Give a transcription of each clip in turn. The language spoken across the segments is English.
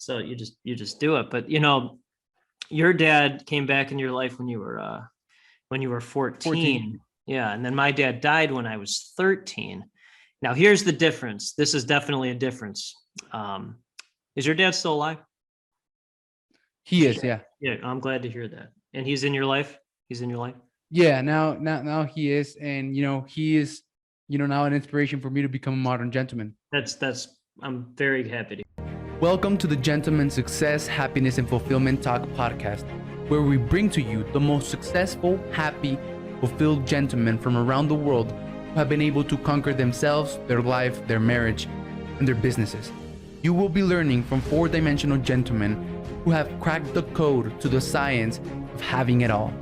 So you just do it. But your dad came back in your life when you were 14. Yeah, and then my dad died when I was 13. Now here's the difference. This is definitely a difference. Is your dad still alive? He is, yeah. Yeah, I'm glad to hear that. And he's in your life? He's in your life? Yeah, now he is. And he is, now an inspiration for me to become a modern gentleman. I'm very happy to. Welcome to the Gentleman Success, Happiness, and Fulfillment Talk podcast, where we bring to you the most successful, happy, fulfilled gentlemen from around the world who have been able to conquer themselves, their life, their marriage, and their businesses. You will be learning from four-dimensional gentlemen who have cracked the code to the science of having it all.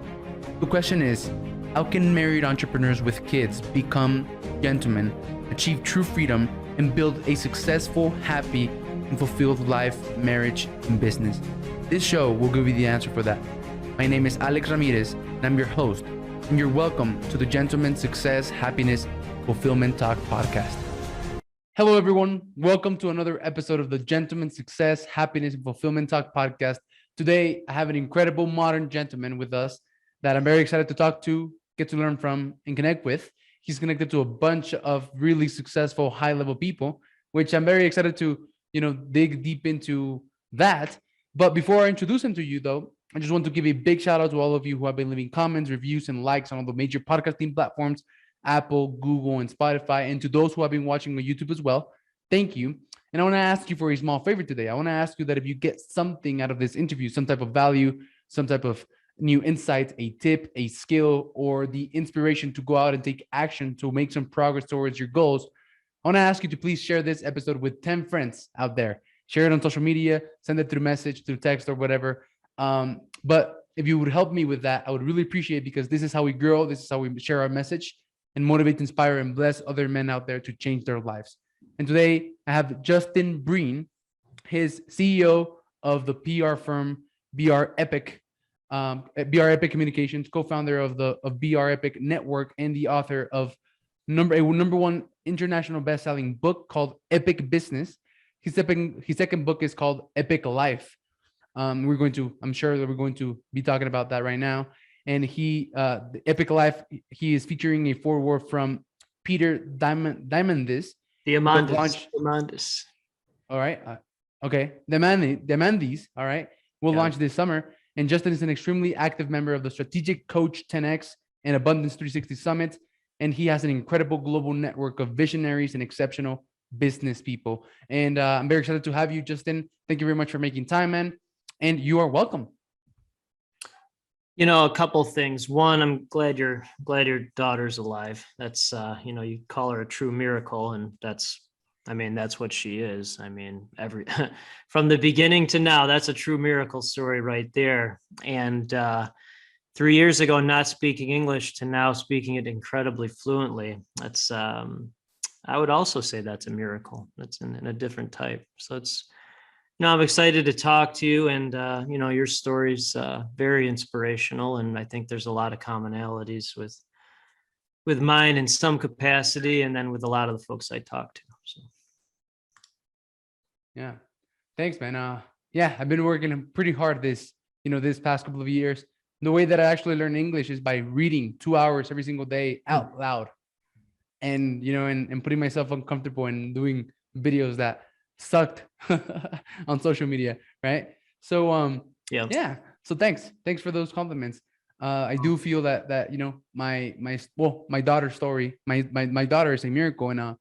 The question is, how can married entrepreneurs with kids become gentlemen, achieve true freedom, and build a successful, happy, and fulfilled life, marriage, and business? This show will give you the answer for that. My name is Alex Ramirez, and I'm your host, and you're welcome to the Gentleman Success, Happiness, Fulfillment Talk podcast. Hello, everyone. Welcome to another episode of the Gentleman Success, Happiness, and Fulfillment Talk podcast. Today, I have an incredible modern gentleman with us that I'm very excited to talk to, get to learn from, and connect with. He's connected to a bunch of really successful, high-level people, which I'm very excited to, dig deep into that. But before I introduce him to you, though, I just want to give a big shout out to all of you who have been leaving comments, reviews, and likes on all the major podcasting platforms, Apple, Google, and Spotify, and to those who have been watching on YouTube as well. Thank you. And I want to ask you for a small favor today. I want to ask you that if you get something out of this interview, some type of value, some type of new insight, a tip, a skill, or the inspiration to go out and take action to make some progress towards your goals, I want to ask you to please share this episode with 10 friends out there. Share it on social media, send it through message, through text, or whatever. But if you would help me with that, I would really appreciate it, because this is how we grow. This is how we share our message and motivate, inspire, and bless other men out there to change their lives. And today I have Justin Breen, his CEO of the PR firm BR Epic Communications, co-founder of BR Epic Network, and the author of number one international best-selling book called Epic Business. His second book is called Epic Life. I'm sure that we're going to be talking about that right now. And the Epic Life, he is featuring a foreword from Peter Diamandis. Diamandis. All right. Okay. Diamandis. All right. We'll launch this summer. And Justin is an extremely active member of the Strategic Coach 10X and Abundance 360 Summit. And he has an incredible global network of visionaries and exceptional business people. And I'm very excited to have you, Justin. Thank you very much for making time, man. And you are welcome. A couple things. One, I'm glad your daughter's alive. That's you call her a true miracle, and that's what she is. From the beginning to now, that's a true miracle story right there. And 3 years ago, not speaking English to now speaking it incredibly fluently. That's I would also say that's a miracle. That's in a different type. So I'm excited to talk to you, and your story's very inspirational, and I think there's a lot of commonalities with mine in some capacity, and then with a lot of the folks I talk to. So. Yeah, thanks, man. I've been working pretty hard this past couple of years. The way that I actually learn English is by reading 2 hours every single day out loud, and and putting myself uncomfortable and doing videos that sucked on social media, right? So so thanks for those compliments. I do feel that my daughter's story, my daughter is a miracle, and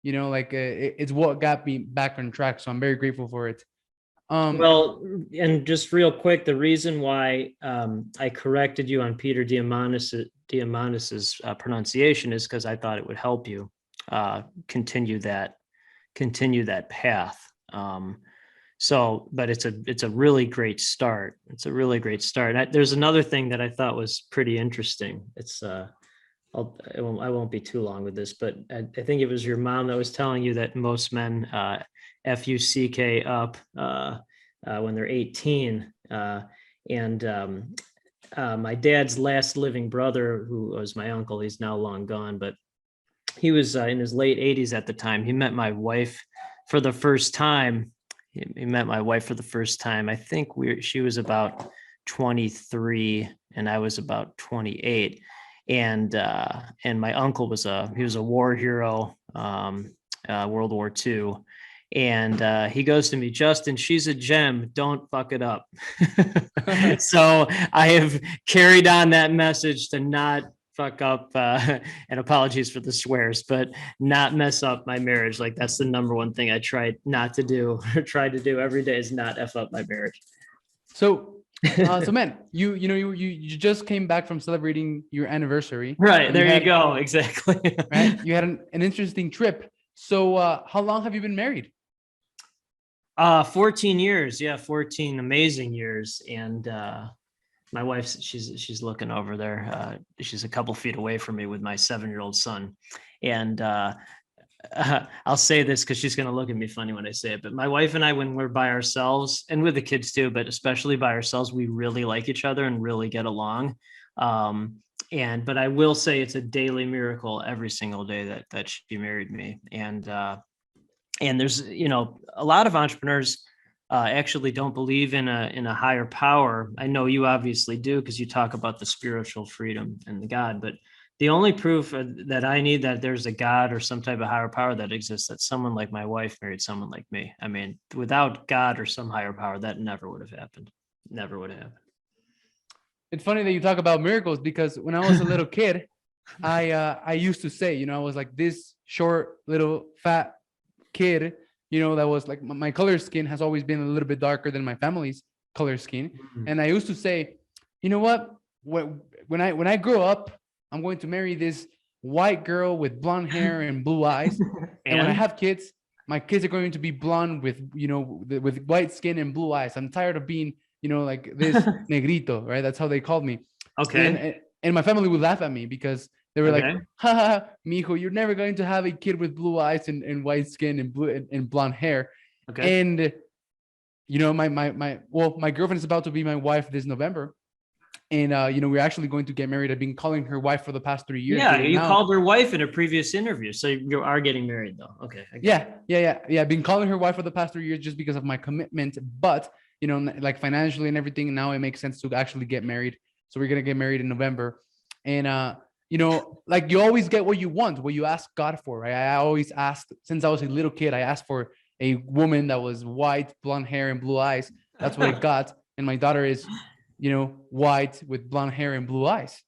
it's what got me back on track, so I'm very grateful for it. Well, and just real quick, the reason why I corrected you on Peter Diamandis's pronunciation is because I thought it would help you continue that path. But it's a really great start. It's a really great start. There's another thing that I thought was pretty interesting. It's I won't be too long with this, but I think it was your mom that was telling you that most men FUCK up when they're 18. My dad's last living brother, who was my uncle, he's now long gone, but he was in his late 80s at the time. He met my wife for the first time, he met my wife for the first time. I think she was about 23 and I was about 28. And my uncle was a war hero, World War II. And he goes to me, Justin, she's a gem. Don't fuck it up. So I have carried on that message to not fuck up, and apologies for the swears, but not mess up my marriage. Like that's the number one thing I try not to do or try to do every day is not F up my marriage. So, so man, you just came back from celebrating your anniversary. Right. There you go. Exactly. Right. You had an interesting trip. So, how long have you been married? 14 years. Yeah. 14 amazing years. And, my wife, she's looking over there. She's a couple feet away from me with my 7-year-old son. And, I'll say this because she's going to look at me funny when I say it, but my wife and I, when we're by ourselves and with the kids too, but especially by ourselves, we really like each other and really get along. But I will say it's a daily miracle every single day that she married me. And there's, a lot of entrepreneurs actually don't believe in a higher power. I know you obviously do because you talk about the spiritual freedom and the God, but the only proof that I need that there's a God or some type of higher power that exists, that someone like my wife married someone like me. I mean, without God or some higher power, that never would have happened. Never would have happened. It's funny that you talk about miracles because when I was a little kid, I used to say, I was like this short, little, fat kid, that was like my color skin has always been a little bit darker than my family's color skin. Mm-hmm. And I used to say, you know what, when I grow up, I'm going to marry this white girl with blonde hair and blue eyes. And when I have kids, my kids are going to be blonde with, with white skin and blue eyes. I'm tired of being, like this negrito, right? That's how they called me. Okay. And my family would laugh at me because they were like, ha, mijo, you're never going to have a kid with blue eyes and white skin and blue and blonde hair. Okay. And, my girlfriend is about to be my wife this November. And, we're actually going to get married. I've been calling her wife for the past 3 years. Yeah, you called her wife in a previous interview. So you are getting married though. Okay. Yeah. I've been calling her wife for the past 3 years just because of my commitment. But, like financially and everything, now it makes sense to actually get married. So we're going to get married in November. And, like you always get what you want, what you ask God for, right? I always asked, since I was a little kid, I asked for a woman that was white, blonde hair and blue eyes. That's what I got. And my daughter is white with blonde hair and blue eyes.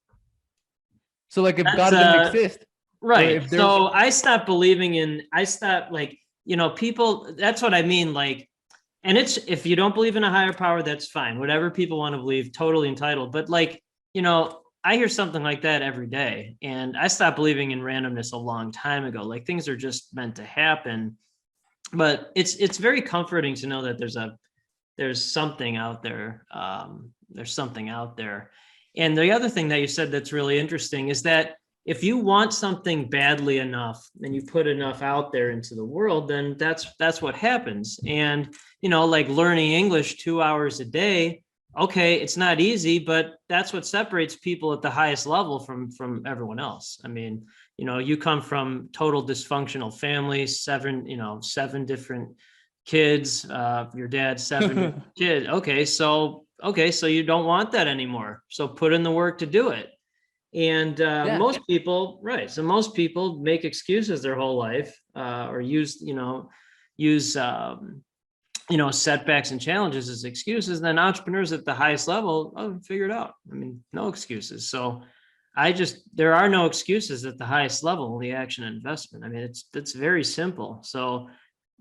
So like if God didn't exist. Right. So I stopped believing people, that's what I mean. Like, and it's, if you don't believe in a higher power, that's fine. Whatever people want to believe, totally entitled. But like, I hear something like that every day and I stopped believing in randomness a long time ago. Like things are just meant to happen, but it's very comforting to know that there's something out there. There's something out there. And the other thing that you said that's really interesting is that if you want something badly enough and you put enough out there into the world, then that's what happens. And, like learning English 2 hours a day, okay, it's not easy, but that's what separates people at the highest level from everyone else. I mean, you come from total dysfunctional families, seven different kids, your dad, 7 kids. Okay, so you don't want that anymore. So put in the work to do it. And most people, right. So most people make excuses their whole life, or use setbacks and challenges as excuses. And then entrepreneurs at the highest level, figure it out. I mean, no excuses. So there are no excuses at the highest level, only action and investment. I mean, it's very simple. So,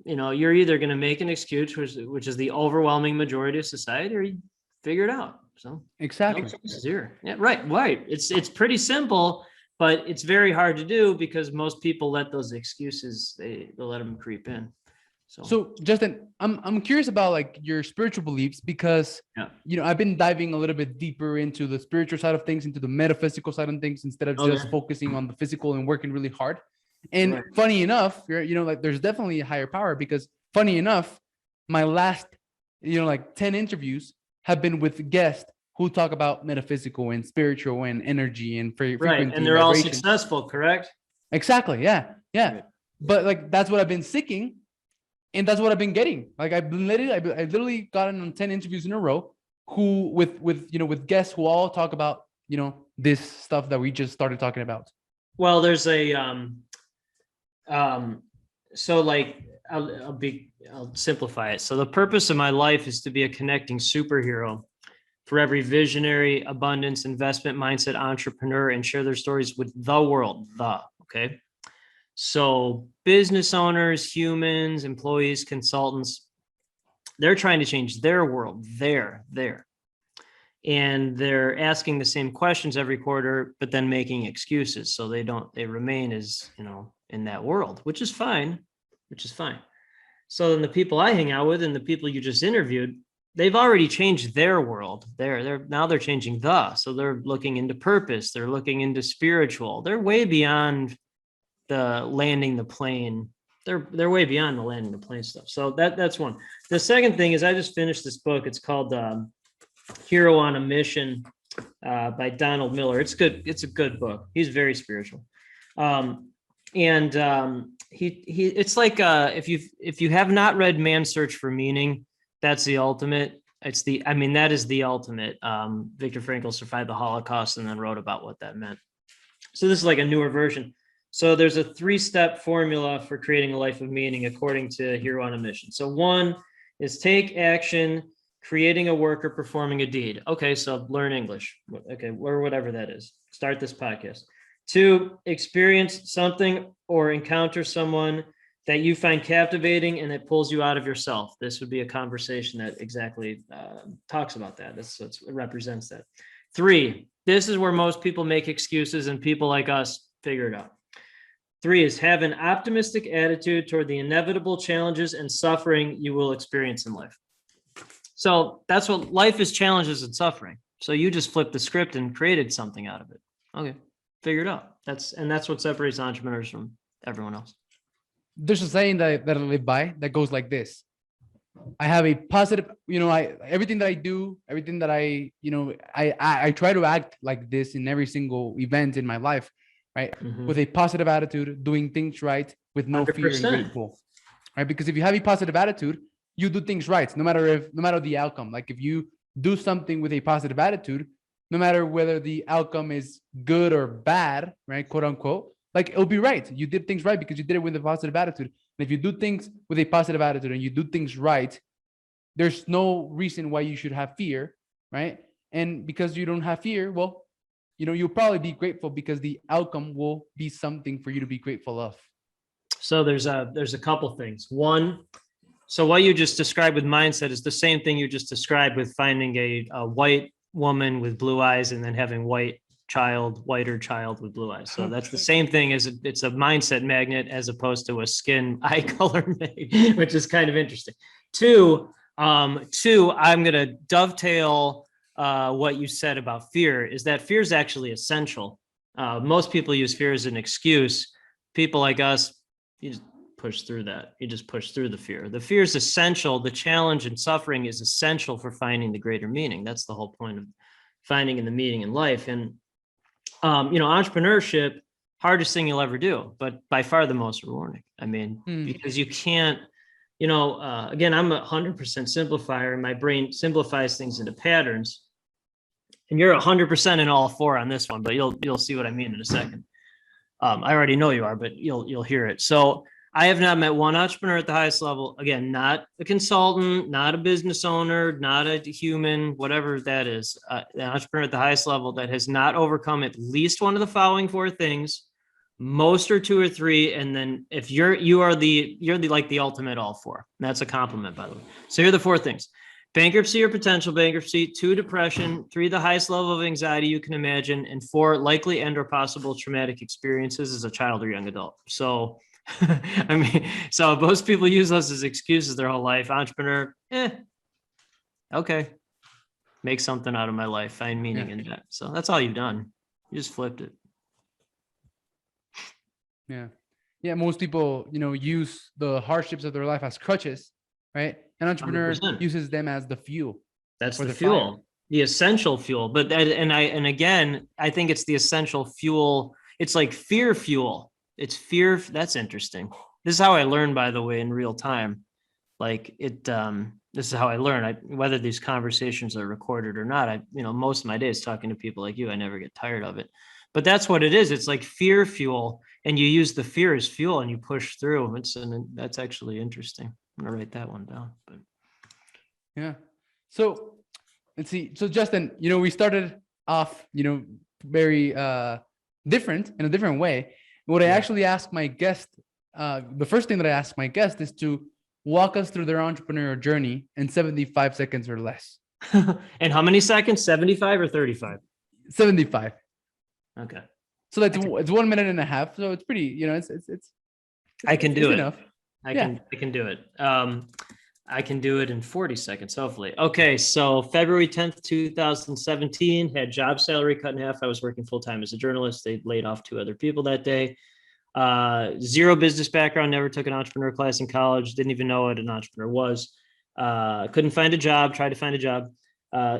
you're either going to make an excuse, which is the overwhelming majority of society, or you figure it out. So exactly. No here. Yeah, right. It's pretty simple, but it's very hard to do because most people let those excuses, they'll let them creep in. So Justin, I'm curious about like your spiritual beliefs because, I've been diving a little bit deeper into the spiritual side of things, into the metaphysical side of things, instead of just focusing on the physical and working really hard. And funny enough, like there's definitely a higher power because funny enough, my last, 10 interviews have been with guests who talk about metaphysical and spiritual and energy and frequency. Right. And they're all successful, correct? Exactly. Yeah. Right. But like, that's what I've been seeking. And that's what I've been getting. Like I've literally gotten on 10 interviews in a row who with guests who all talk about, this stuff that we just started talking about. Well, there's a so like I'll simplify it. So the purpose of my life is to be a connecting superhero for every visionary, abundance, investment mindset entrepreneur, and share their stories with the world. Okay. So business owners, humans, employees, consultants, they're trying to change their world. And they're asking the same questions every quarter, but then making excuses. So they remain as, in that world, which is fine. So then the people I hang out with and the people you just interviewed, they've already changed their world. They're changing so they're looking into purpose. They're looking into spiritual. They're way beyond the landing the plane. They're way beyond the landing the plane stuff. So that's one. The second thing is I just finished this book. It's called Hero on a Mission by Donald Miller. It's good. It's a good book. He's very spiritual. It's like if you have not read Man's Search for Meaning, that's the ultimate. That is the ultimate. Viktor Frankl survived the Holocaust and then wrote about what that meant. So this is like a newer version. So there's a 3-step formula for creating a life of meaning according to Hero on a Mission. So 1 is take action, creating a work or performing a deed. Okay, so learn English. Okay, or whatever that is. Start this podcast. 2, experience something or encounter someone that you find captivating and it pulls you out of yourself. This would be a conversation that exactly talks about that. It represents that. 3, this is where most people make excuses and people like us figure it out. 3 is have an optimistic attitude toward the inevitable challenges and suffering you will experience in life. So that's what life is, challenges and suffering. So you just flipped the script and created something out of it. Okay, figure it out. That's what separates entrepreneurs from everyone else. There's a saying that I live by that goes like this. I have a positive, everything that I do, everything that I try to act like this in every single event in my life, right? Mm-hmm. With a positive attitude, doing things right with no 100%. Fear and grateful, right? Because if you have a positive attitude, you do things right, no matter the outcome. Like if you do something with a positive attitude, no matter whether the outcome is good or bad, right? Quote unquote, like it'll be right. You did things right because you did it with a positive attitude. And if you do things with a positive attitude and you do things right, there's no reason why you should have fear, right? And because you don't have fear, well, you'll probably be grateful because the outcome will be something for you to be grateful of. So there's a couple things. One, so what you just described with mindset is the same thing you just described with finding a white woman with blue eyes and then having whiter child with blue eyes. So that's the same thing as it's a mindset magnet as opposed to a skin eye color magnet, which is kind of interesting. Two, I'm going to dovetail what you said about fear is that fear is actually essential. Most people use fear as an excuse. People like us, you just push through that. You just push through the fear. The fear is essential. The challenge and suffering is essential for finding the greater meaning. That's the whole point of finding the meaning in life. And entrepreneurship, hardest thing you'll ever do, but by far the most rewarding. Because you can't, again, I'm 100% simplifier and my brain simplifies things into patterns. And you're 100% in all 4 on this one, but you'll see what I mean in a second. I already know you are, but you'll hear it. So I have not met one entrepreneur at the highest level. Again, not a consultant, not a business owner, not a human, whatever that is. An entrepreneur at the highest level that has not overcome at least one of the following 4 things. Most are 2 or 3, and then if you're like the ultimate all 4. And that's a compliment, by the way. So here are the 4 things: bankruptcy or potential bankruptcy, 2, depression, 3, the highest level of anxiety you can imagine, and 4, likely and or possible traumatic experiences as a child or young adult. So so most people use those as excuses their whole life. Entrepreneur, okay, make something out of my life, find meaning in that. So that's all you've done. You just flipped it. Yeah. Most people, use the hardships of their life as crutches, right? An entrepreneur 100%. Uses them as the fuel. That's the fuel, fire. The essential fuel. But again, I think it's the essential fuel. It's like fear fuel. It's fear. That's interesting. This is how I learned, by the way, in real time. like it, this is how I learn. Whether these conversations are recorded or not, most of my days talking to people like you, I never get tired of it. But that's what it is. It's like fear fuel, and you use the fear as fuel and you push through. That's actually interesting. I'm gonna write that one down. But Yeah. So let's see. So Justin, we started off, very different in a different way. What I actually ask my guest, the first thing that I ask my guest is to walk us through their entrepreneurial journey in 75 seconds or less. And how many seconds? 75 or 35? 75. Okay. So that's it's 1 minute and a half. So it's pretty, I can do it. Enough. I can do it. I can do it in 40 seconds, hopefully. Okay, so February 10th, 2017, had job salary cut in half. I was working full-time as a journalist. They laid off 2 other people that day. Zero business background, never took an entrepreneur class in college, didn't even know what an entrepreneur was. Couldn't find a job, tried to find a job.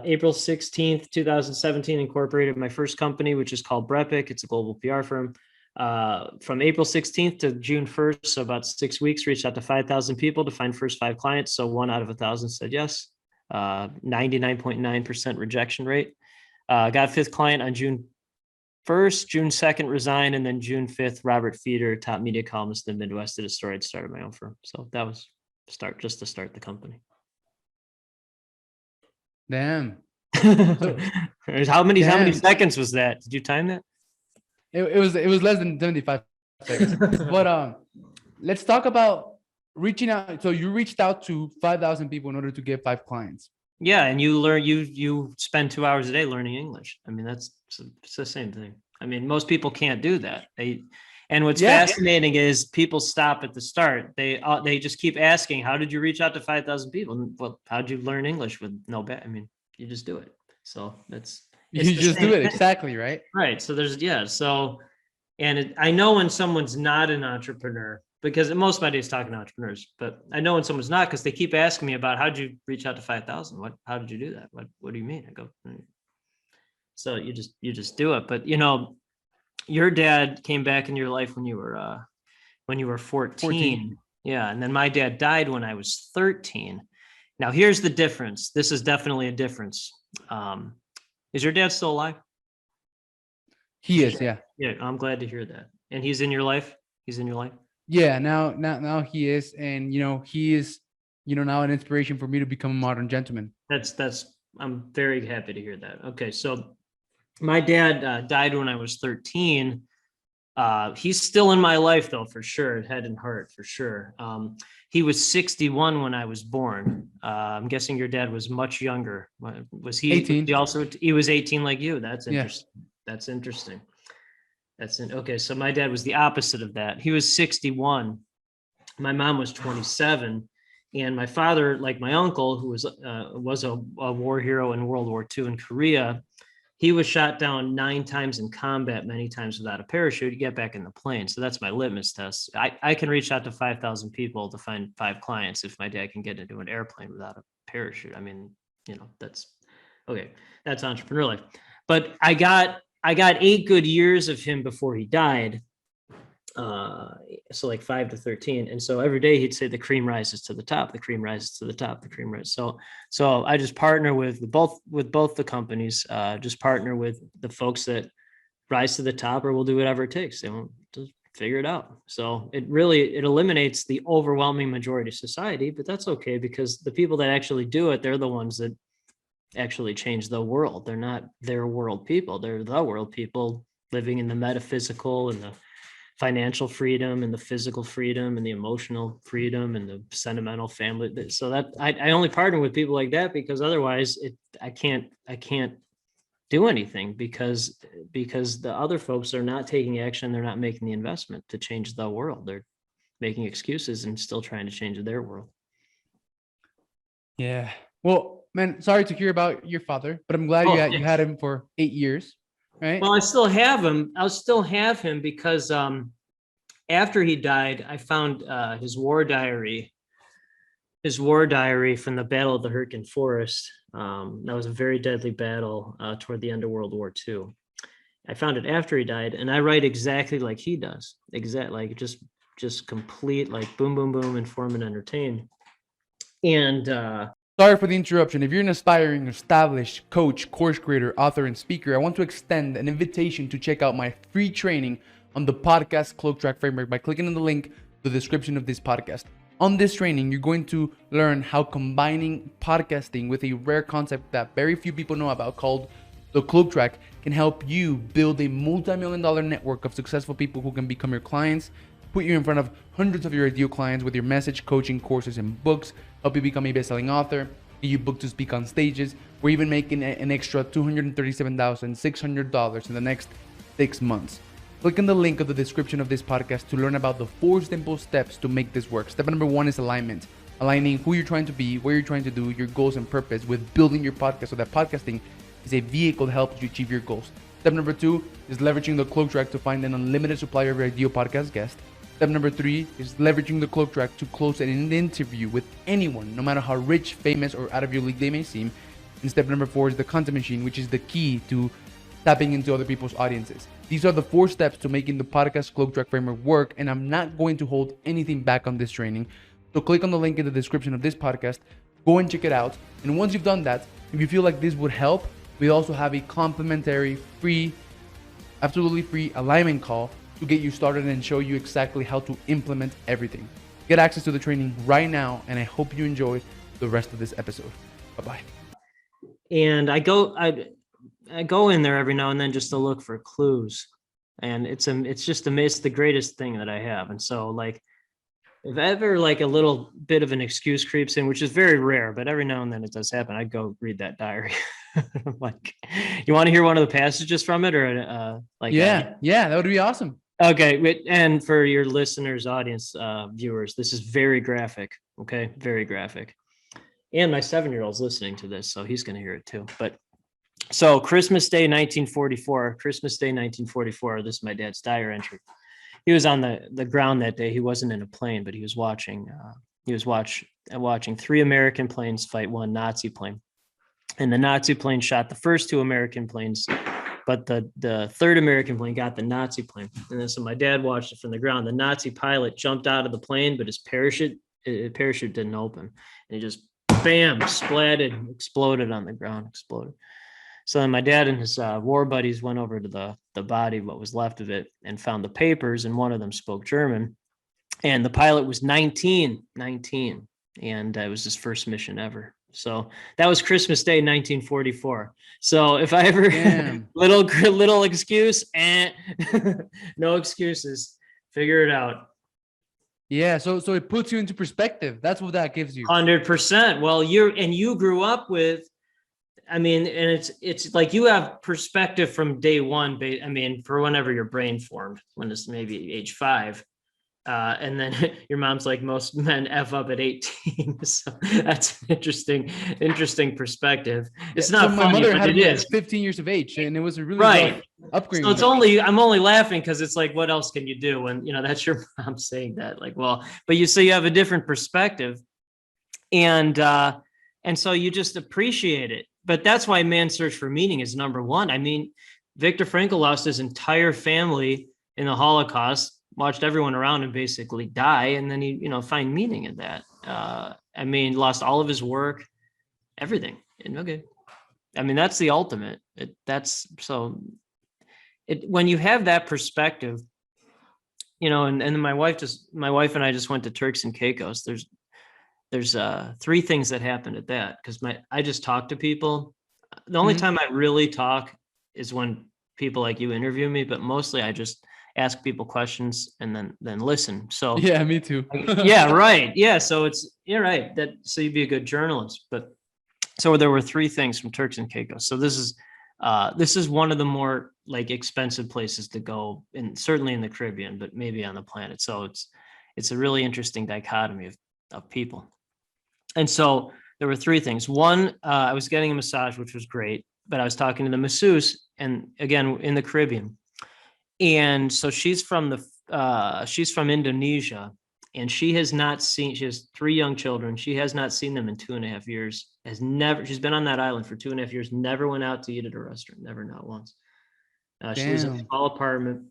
April 16th, 2017, incorporated my first company, which is called Brepic. It's a global PR firm. From April 16th to June 1st, so about 6 weeks, reached out to 5,000 people to find first 5 clients. So 1 out of 1,000 said yes. 99.9% rejection rate. Got 5th client on June 1st, June 2nd, resigned, and then June 5th, Robert Feeder, top media columnist in the Midwest, did a story. I'd started my own firm. So that was just to start the company. Damn. How many seconds was that? Did you time that? It was less than 75 seconds. But let's talk about reaching out. So you reached out to 5,000 people in order to get 5 clients. Yeah, and you spend 2 hours a day learning English. I mean, it's the same thing. I mean, most people can't do that. And what's fascinating is people stop at the start. They just keep asking, how did you reach out to 5,000 people? Well, how'd you learn English with no I mean, you just do it. So you just do it. Exactly. Right. Right. So I know when someone's not an entrepreneur, because most of my days talking to entrepreneurs, but I know when someone's not, because they keep asking me about, how'd you reach out to 5,000? How did you do that? What do you mean? I go, so you just do it. But your dad came back in your life when you were 14. Yeah. And then my dad died when I was 13. Now here's the difference. This is definitely a difference. Is your dad still alive? He is. Yeah. Yeah. I'm glad to hear that. And he's in your life? He's in your life? Yeah. Now he is. And, he is, now an inspiration for me to become a modern gentleman. I'm very happy to hear that. Okay. So my dad died when I was 13. He's still in my life though, for sure. Head and heart, for sure. He was 61 when I was born. I'm guessing your dad was much younger. Was he 18? He was 18 like you. That's interesting. Yeah. That's interesting. Okay. So my dad was the opposite of that. He was 61. My mom was 27. And my father, like my uncle, who was a war hero in World War II in Korea, he was shot down 9 times in combat, many times without a parachute to get back in the plane. So that's my litmus test. I can reach out to 5,000 people to find 5 clients if my dad can get into an airplane without a parachute. I mean, that's okay. That's entrepreneur life. But I got 8 good years of him before he died. So like 5 to 13. And so every day he'd say the cream rises to the top, the cream rises to the top, the cream rises. So I just partner with both the companies, just partner with the folks that rise to the top, or we'll do whatever it takes. They won't just figure it out. So it eliminates the overwhelming majority of society, but that's okay, because the people that actually do it, they're the ones that actually change the world. They're not their world people. They're the world people living in the metaphysical and the financial freedom and the physical freedom and the emotional freedom and the sentimental family. So that I only partner with people like that, because otherwise I can't do anything, because the other folks are not taking action. They're not making the investment to change the world. They're making excuses and still trying to change their world. Yeah. Well, man, sorry to hear about your father, but I'm glad you had him for 8 years. Right. Well, I still have him. I'll still have him because after he died, I found his war diary from the Battle of the Hurtgen Forest. That was a very deadly battle toward the end of World War II. I found it after he died, and I write exactly like he does. Like just complete, like boom, boom, boom, inform and entertain. And Sorry for the interruption. If you're an aspiring, established coach, course creator, author, and speaker, I want to extend an invitation to check out my free training on the podcast Cloak Track Framework by clicking on the link in the description of this podcast. On this training, you're going to learn how combining podcasting with a rare concept that very few people know about called the Cloak Track can help you build a multi-million-dollar network of successful people who can become your clients, put you in front of hundreds of your ideal clients with your message, coaching, courses, and books, help you become a best-selling author, get you booked to speak on stages, or even making an extra $237,600 in the next 6 months. Click on the link of the description of this podcast to learn about the 4 simple steps to make this work. Step number 1 is alignment. Aligning who you're trying to be, what you're trying to do, your goals and purpose with building your podcast so that podcasting is a vehicle that helps you achieve your goals. Step number 2 is leveraging the Cloak Track to find an unlimited supply of your ideal podcast guest. Step number 3 is leveraging the Cloak Track to close an interview with anyone, no matter how rich, famous, or out of your league they may seem. And step number 4 is the content machine, which is the key to tapping into other people's audiences. These are the 4 steps to making the podcast Cloak Track Framework work, and I'm not going to hold anything back on this training. So click on the link in the description of this podcast, go and check it out. And once you've done that, if you feel like this would help, we also have a complimentary, free, absolutely free alignment call to get you started and show you exactly how to implement everything. Get access to the training right now, and I hope you enjoy the rest of this episode. Bye-bye. And I go in there every now and then just to look for clues, and it's the greatest thing that I have. And so, like, if ever like a little bit of an excuse creeps in, which is very rare, but every now and then it does happen, I go read that diary. I'm like, you want to hear one of the passages from it, or yeah, that would be awesome. Okay, and for your listeners, audience, viewers, this is very graphic. Okay, very graphic. And my 7-year-old's listening to this, so he's going to hear it too. But so Christmas Day 1944, this is my dad's diary entry. He was on the ground that day. He wasn't in a plane, but he was watching 3 American planes fight 1 Nazi plane. And the Nazi plane shot the first 2 American planes, but the 3rd American plane got the Nazi plane. And then so my dad watched it from the ground. The Nazi pilot jumped out of the plane, but his parachute didn't open. And he just, bam, exploded on the ground, exploded. So then my dad and his war buddies went over to the body, what was left of it, and found the papers, and one of them spoke German. And the pilot was 19, and it was his first mission ever. So that was Christmas Day, 1944. So if I ever little excuse, no excuses, figure it out. Yeah, so it puts you into perspective. That's what that gives you. 100%. Well, you grew up with, I mean, and it's like you have perspective from day one. I mean, for whenever your brain formed, when it's maybe age 5. And then your mom's like, most men F up at 18. So that's an interesting perspective. It's not so funny, my mother but had it me is. at 15 years of age, and it was a really right upgrade. So I'm only laughing because it's like, what else can you do when, that's your mom saying that? Like, well, but you have a different perspective, and so you just appreciate it. But that's why Man's Search for Meaning is number 1. I mean, Viktor Frankl lost his entire family in the Holocaust, watched everyone around him basically die, and then he, find meaning in that. I mean, lost all of his work, everything. And okay, I mean, that's the ultimate. When you have that perspective, and then my wife and I just went to Turks and Caicos. There's 3 things that happened at that, because I just talk to people. The only time I really talk is when people like you interview me, but mostly I just ask people questions and then listen. So yeah, me too. yeah, right. Yeah. So you're right. So you'd be a good journalist. But so there were 3 things from Turks and Caicos. So this is one of the more like expensive places to go, and certainly in the Caribbean, but maybe on the planet. So it's a really interesting dichotomy of people. And so there were 3 things. One, I was getting a massage, which was great, but I was talking to the masseuse, and again, in the Caribbean. And so she's from Indonesia, and she has 3 young children. She has not seen them in 2.5 years. She's been on that island for 2.5 years, never went out to eat at a restaurant, never, not once. She lives in a small apartment.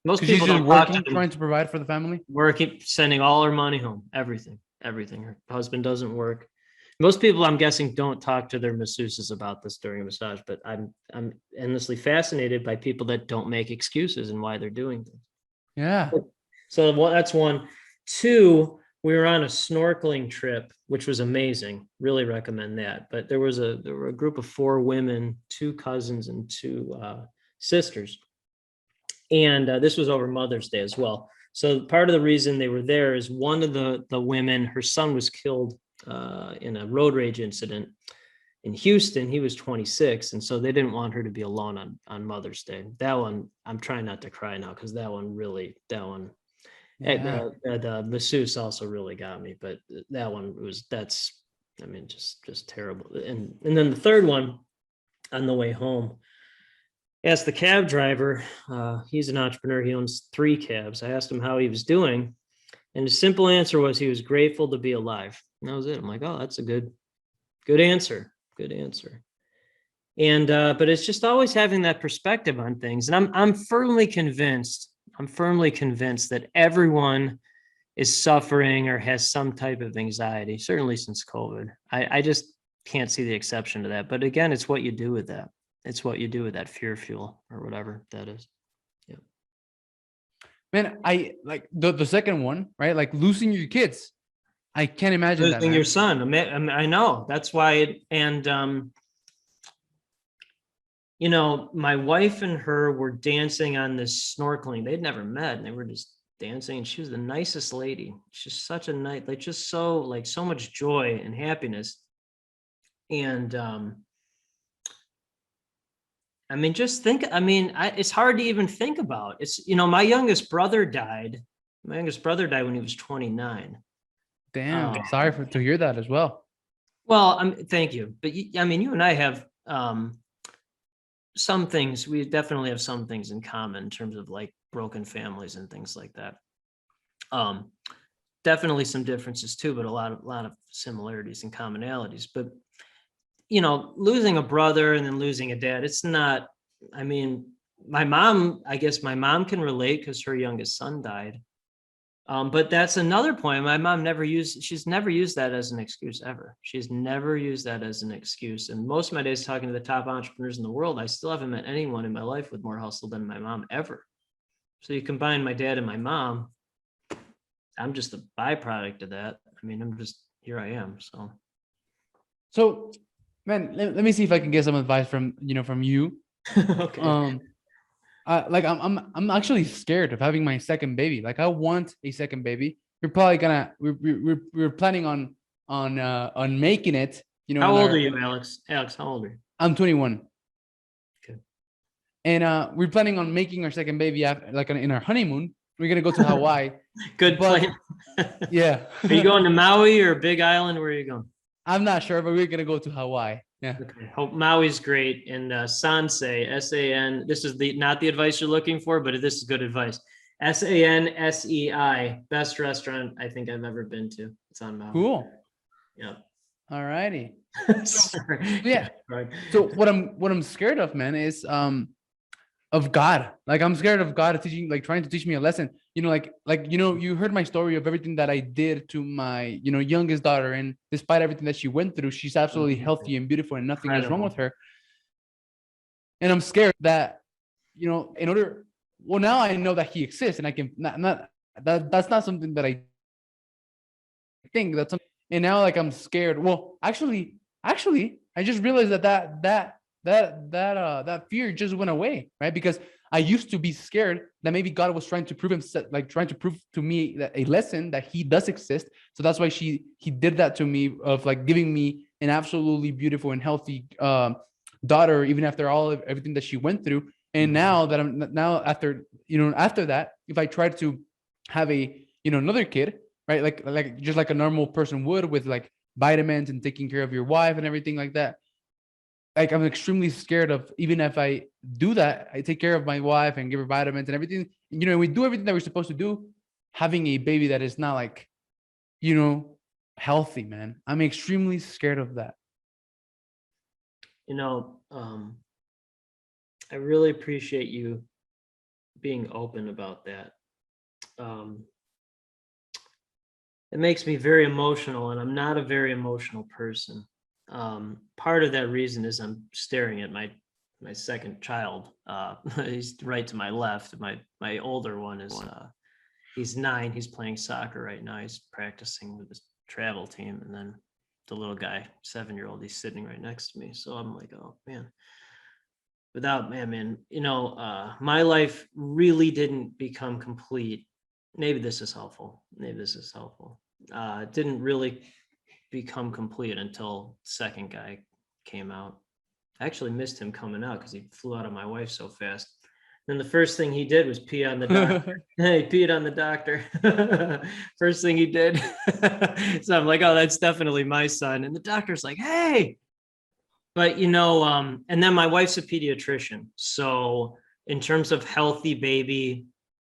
Most people don't working, trying to provide for the family. Working, sending all her money home, everything. everything. Her husband doesn't work. Most people, I'm guessing, don't talk to their masseuses about this during a massage, but I'm endlessly fascinated by people that don't make excuses and why they're doing things. Yeah. So that's one. Two, we were on a snorkeling trip, which was amazing. Really recommend that. But there were a group of 4 women, 2 cousins, and 2 sisters, and this was over Mother's Day as well. So part of the reason they were there is one of the women, her son was killed in a road rage incident in Houston. He was 26, and so they didn't want her to be alone on Mother's Day. That one, I'm trying not to cry now because that one. Yeah. The masseuse also really got me, but that one just terrible. And then the third one, on the way home, asked the cab driver. He's an entrepreneur. He owns 3 cabs. I asked him how he was doing, and the simple answer was he was grateful to be alive. And that was it. I'm like, oh, that's a good answer. Good answer. And but it's just always having that perspective on things. And I'm firmly convinced that everyone is suffering or has some type of anxiety, certainly since COVID. I just can't see the exception to that. But again, it's what you do with that. It's what you do with that fear fuel or whatever that is. Yeah. Man, I like the second one, right? Like losing your kids. I can't imagine that, Losing man. your son. I know. That's why my wife and her were dancing on this snorkeling. They'd never met, and they were just dancing. And she was the nicest lady. She's such a nice, just so much joy and happiness. And it's hard to even think about. It's, my youngest brother died. My youngest brother died when he was 29. Damn. Sorry to hear that as well. Well, thank you. But you and I have some things. We definitely have some things in common in terms of like broken families and things like that. Definitely some differences too, but a lot of similarities and commonalities. But losing a brother and then losing a dad, it's not. My mom. I guess my mom can relate because her youngest son died. But that's another point. My mom she's never used that as an excuse ever. She's never used that as an excuse. And most of my days talking to the top entrepreneurs in the world, I still haven't met anyone in my life with more hustle than my mom ever. So you combine my dad and my mom, I'm just a byproduct of that. Here I am. So, man, let me see if I can get some advice from you. Okay. I'm actually scared of having my second baby. Like I want a second baby. We're probably we're planning on making it. How old are you, Alex? Alex, how old are you? I'm 21. Okay. And we're planning on making our second baby after, in our honeymoon. We're gonna go to Hawaii. Good plan. Yeah. Are you going to Maui or Big Island? Where are you going? I'm not sure, but we're gonna go to Hawaii. Yeah. Okay. Maui's great. And Sansei, S-A-N. This is not the advice you're looking for, but this is good advice. Sansei, best restaurant I think I've ever been to. It's on Maui. Cool. Yeah. All righty. Sorry. Yeah. Right. So what I'm scared of, man, is of God. Like I'm scared of God trying to teach me a lesson. You heard my story of everything that I did to my youngest daughter, and despite everything that she went through, she's absolutely healthy and beautiful, and nothing is wrong with her. And I'm scared that now I know that he exists, and I can that's not something that I think that's something. And now I'm scared. Well, actually, I just realized that fear just went away, right? Because I used to be scared that maybe God was trying to prove to me that a lesson that he does exist. So that's why he did that to me, of giving me an absolutely beautiful and healthy daughter, even after everything that she went through. And now after that, if I tried to have another kid, right, just like a normal person would, with vitamins and taking care of your wife and everything like that, I'm extremely scared of, even if I do that, I take care of my wife and give her vitamins and everything, we do everything that we're supposed to do, having a baby that is not healthy, man. I'm extremely scared of that. I really appreciate you being open about that. it makes me very emotional, and I'm not a very emotional person. Part of that reason is I'm staring at my second child. He's right to my left. My older one is he's 9. He's playing soccer right now. He's practicing with his travel team, and then the little guy, 7-year-old, he's sitting right next to me. So I'm like, oh man. Man, my life really didn't become complete. Maybe this is helpful. It didn't really become complete until the second guy came out. I actually missed him coming out because he flew out of my wife so fast. Then the first thing he did was pee on the doctor. He peed on the doctor. First thing he did. So I'm like, oh, that's definitely my son. And the doctor's like, hey. But and then my wife's a pediatrician. So in terms of healthy baby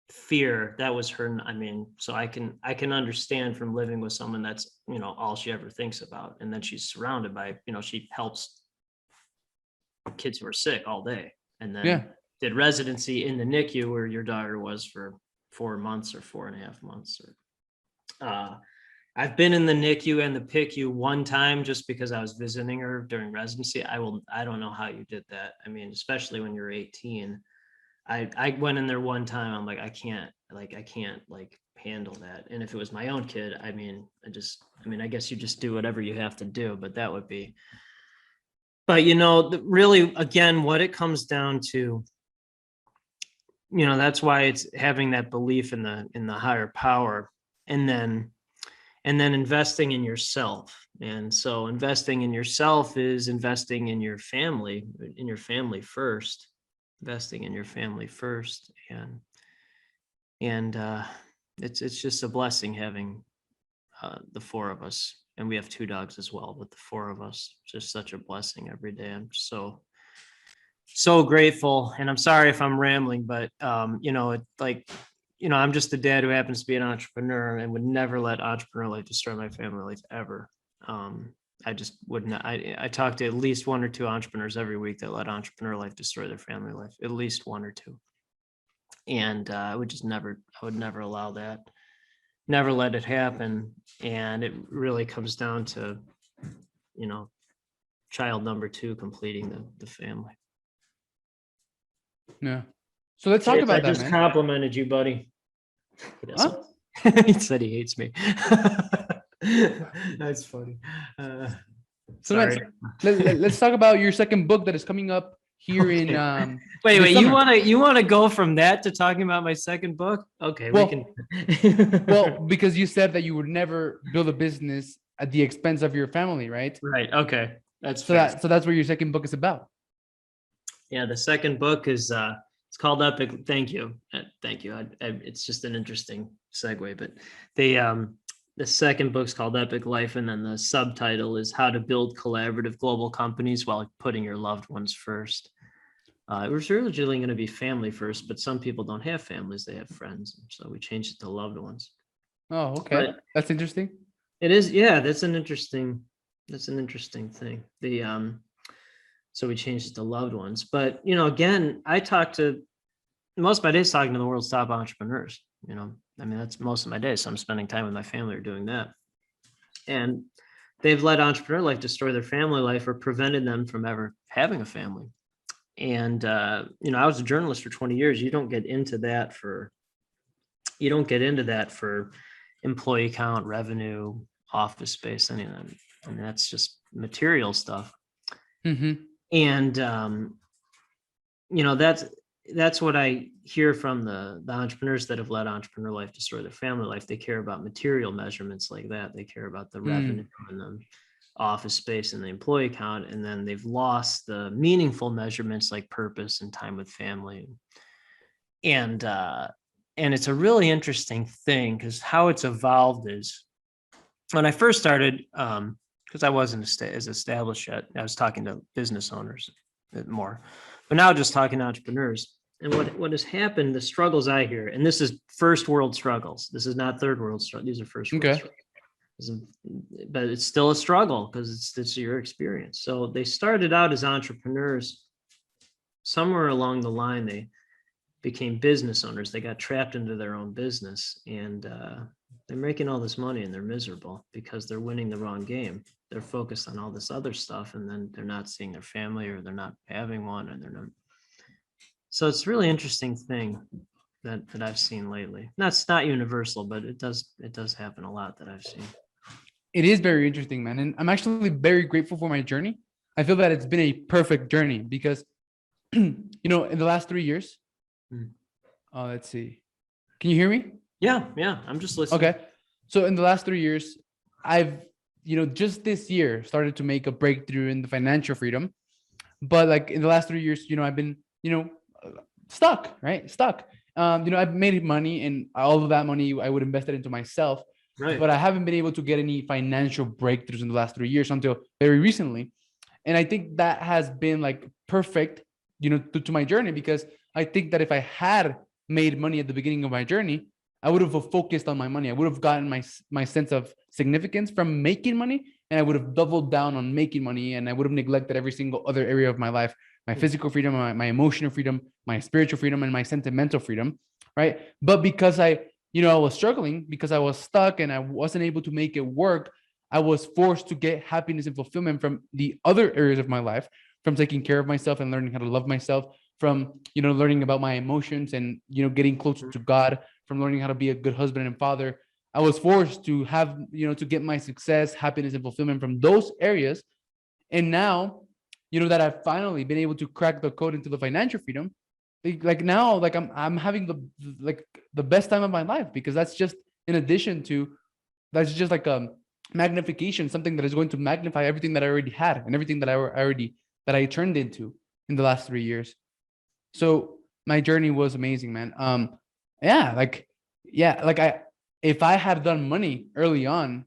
fear, that was her. I mean, so I can understand from living with someone that's, all she ever thinks about. And then she's surrounded by, she helps kids who are sick all day. And then did residency in the NICU where your daughter was for 4 months or 4.5 months. I've been in the NICU and the PICU one time just because I was visiting her during residency. I don't know how you did that. I mean, especially when you're 18. I went in there one time. I'm like, I can't handle that. And if it was my own kid, I guess you just do whatever you have to do, but that would be. But really, again, what it comes down to, that's why it's having that belief in the higher power, and then investing in yourself. And so investing in yourself is investing in your family first, investing in your family first. And it's just a blessing having the 4 of us, and we have 2 dogs as well, but the 4 of us, just such a blessing every day. I'm so grateful. And I'm sorry if I'm rambling, but I'm just a dad who happens to be an entrepreneur and would never let entrepreneur life destroy my family life ever. I just wouldn't. I talk to at least 1 or 2 entrepreneurs every week that let entrepreneur life destroy their family life, at least 1 or 2. And I would never allow that, never let it happen. And it really comes down to, child number 2 completing the family. Yeah. So let's talk about that, man. I just complimented you, buddy. Huh? He said he hates me. That's funny. So let's talk about your second book that is coming up here in wait, you want to go from that to talking about my second book? Okay, well, we can. Well, because you said that you would never build a business at the expense of your family, right? Right. Okay. That's so fair. So that's what your second book is about. Yeah, the second book is it's called Epic. Thank you. It's just an interesting segue, but the second book's called Epic Life, and then the subtitle is How to Build Collaborative Global Companies While Putting Your Loved Ones First. It was originally going to be family first, but some people don't have families; they have friends, so we changed it to loved ones. Oh, okay, that's interesting. It is, yeah. That's an interesting thing. So we changed it to loved ones. But again, I talk to most of my days talking to the world's top entrepreneurs. That's most of my days. So I'm spending time with my family or doing that. And they've let entrepreneur life destroy their family life or prevented them from ever having a family. And I was a journalist for 20 years. You don't get into that for employee count, revenue, office space, any of that. I mean, that's just material stuff. Mm-hmm. And that's what I hear from the entrepreneurs that have let entrepreneur life destroy their family life. They care about material measurements like that. They care about the revenue and the office space and the employee count, and then they've lost the meaningful measurements like purpose and time with family. And it's a really interesting thing because how it's evolved is when I first started, because I wasn't as established yet. I was talking to business owners more, but now just talking to entrepreneurs. And what has happened, the struggles I hear, and this is first world struggles. This is not third world struggles. These are first world struggles. But it's still a struggle because it's your experience. So they started out as entrepreneurs. Somewhere along the line, they became business owners. They got trapped into their own business, and They're making all this money and they're miserable because they're winning the wrong game. They're focused on all this other stuff, and then they're not seeing their family, or they're not having one, and they're not. So it's a really interesting thing that I've seen lately. That's not universal, but it does happen a lot that I've seen. It is very interesting, man. And I'm actually very grateful for my journey. I feel that it's been a perfect journey because, in the last 3 years, let's see. Can you hear me? Yeah. I'm just listening. Okay. So in the last 3 years, I've, just this year started to make a breakthrough in the financial freedom. But like in the last 3 years, I've been, stuck, right? Stuck. I've made money, and all of that money I would invest it into myself. Right. But I haven't been able to get any financial breakthroughs in the last 3 years until very recently. And I think that has been like perfect, to my journey, because I think that if I had made money at the beginning of my journey, I would have focused on my money. I would have gotten my sense of significance from making money, and I would have doubled down on making money, and I would have neglected every single other area of my life, my physical freedom, my emotional freedom, my spiritual freedom, and my sentimental freedom, right? But because I was struggling, because I was stuck and I wasn't able to make it work, I was forced to get happiness and fulfillment from the other areas of my life, from taking care of myself and learning how to love myself, from, learning about my emotions and, getting closer to God, from learning how to be a good husband and father. I was forced to have, to get my success, happiness, and fulfillment from those areas. And now, that I've finally been able to crack the code into the financial freedom, like now, like I'm having the best time of my life, because that's just in addition to, that's just like a magnification, something that is going to magnify everything that I already had and everything that I turned into in the last 3 years. So my journey was amazing, man. If I had done money early on,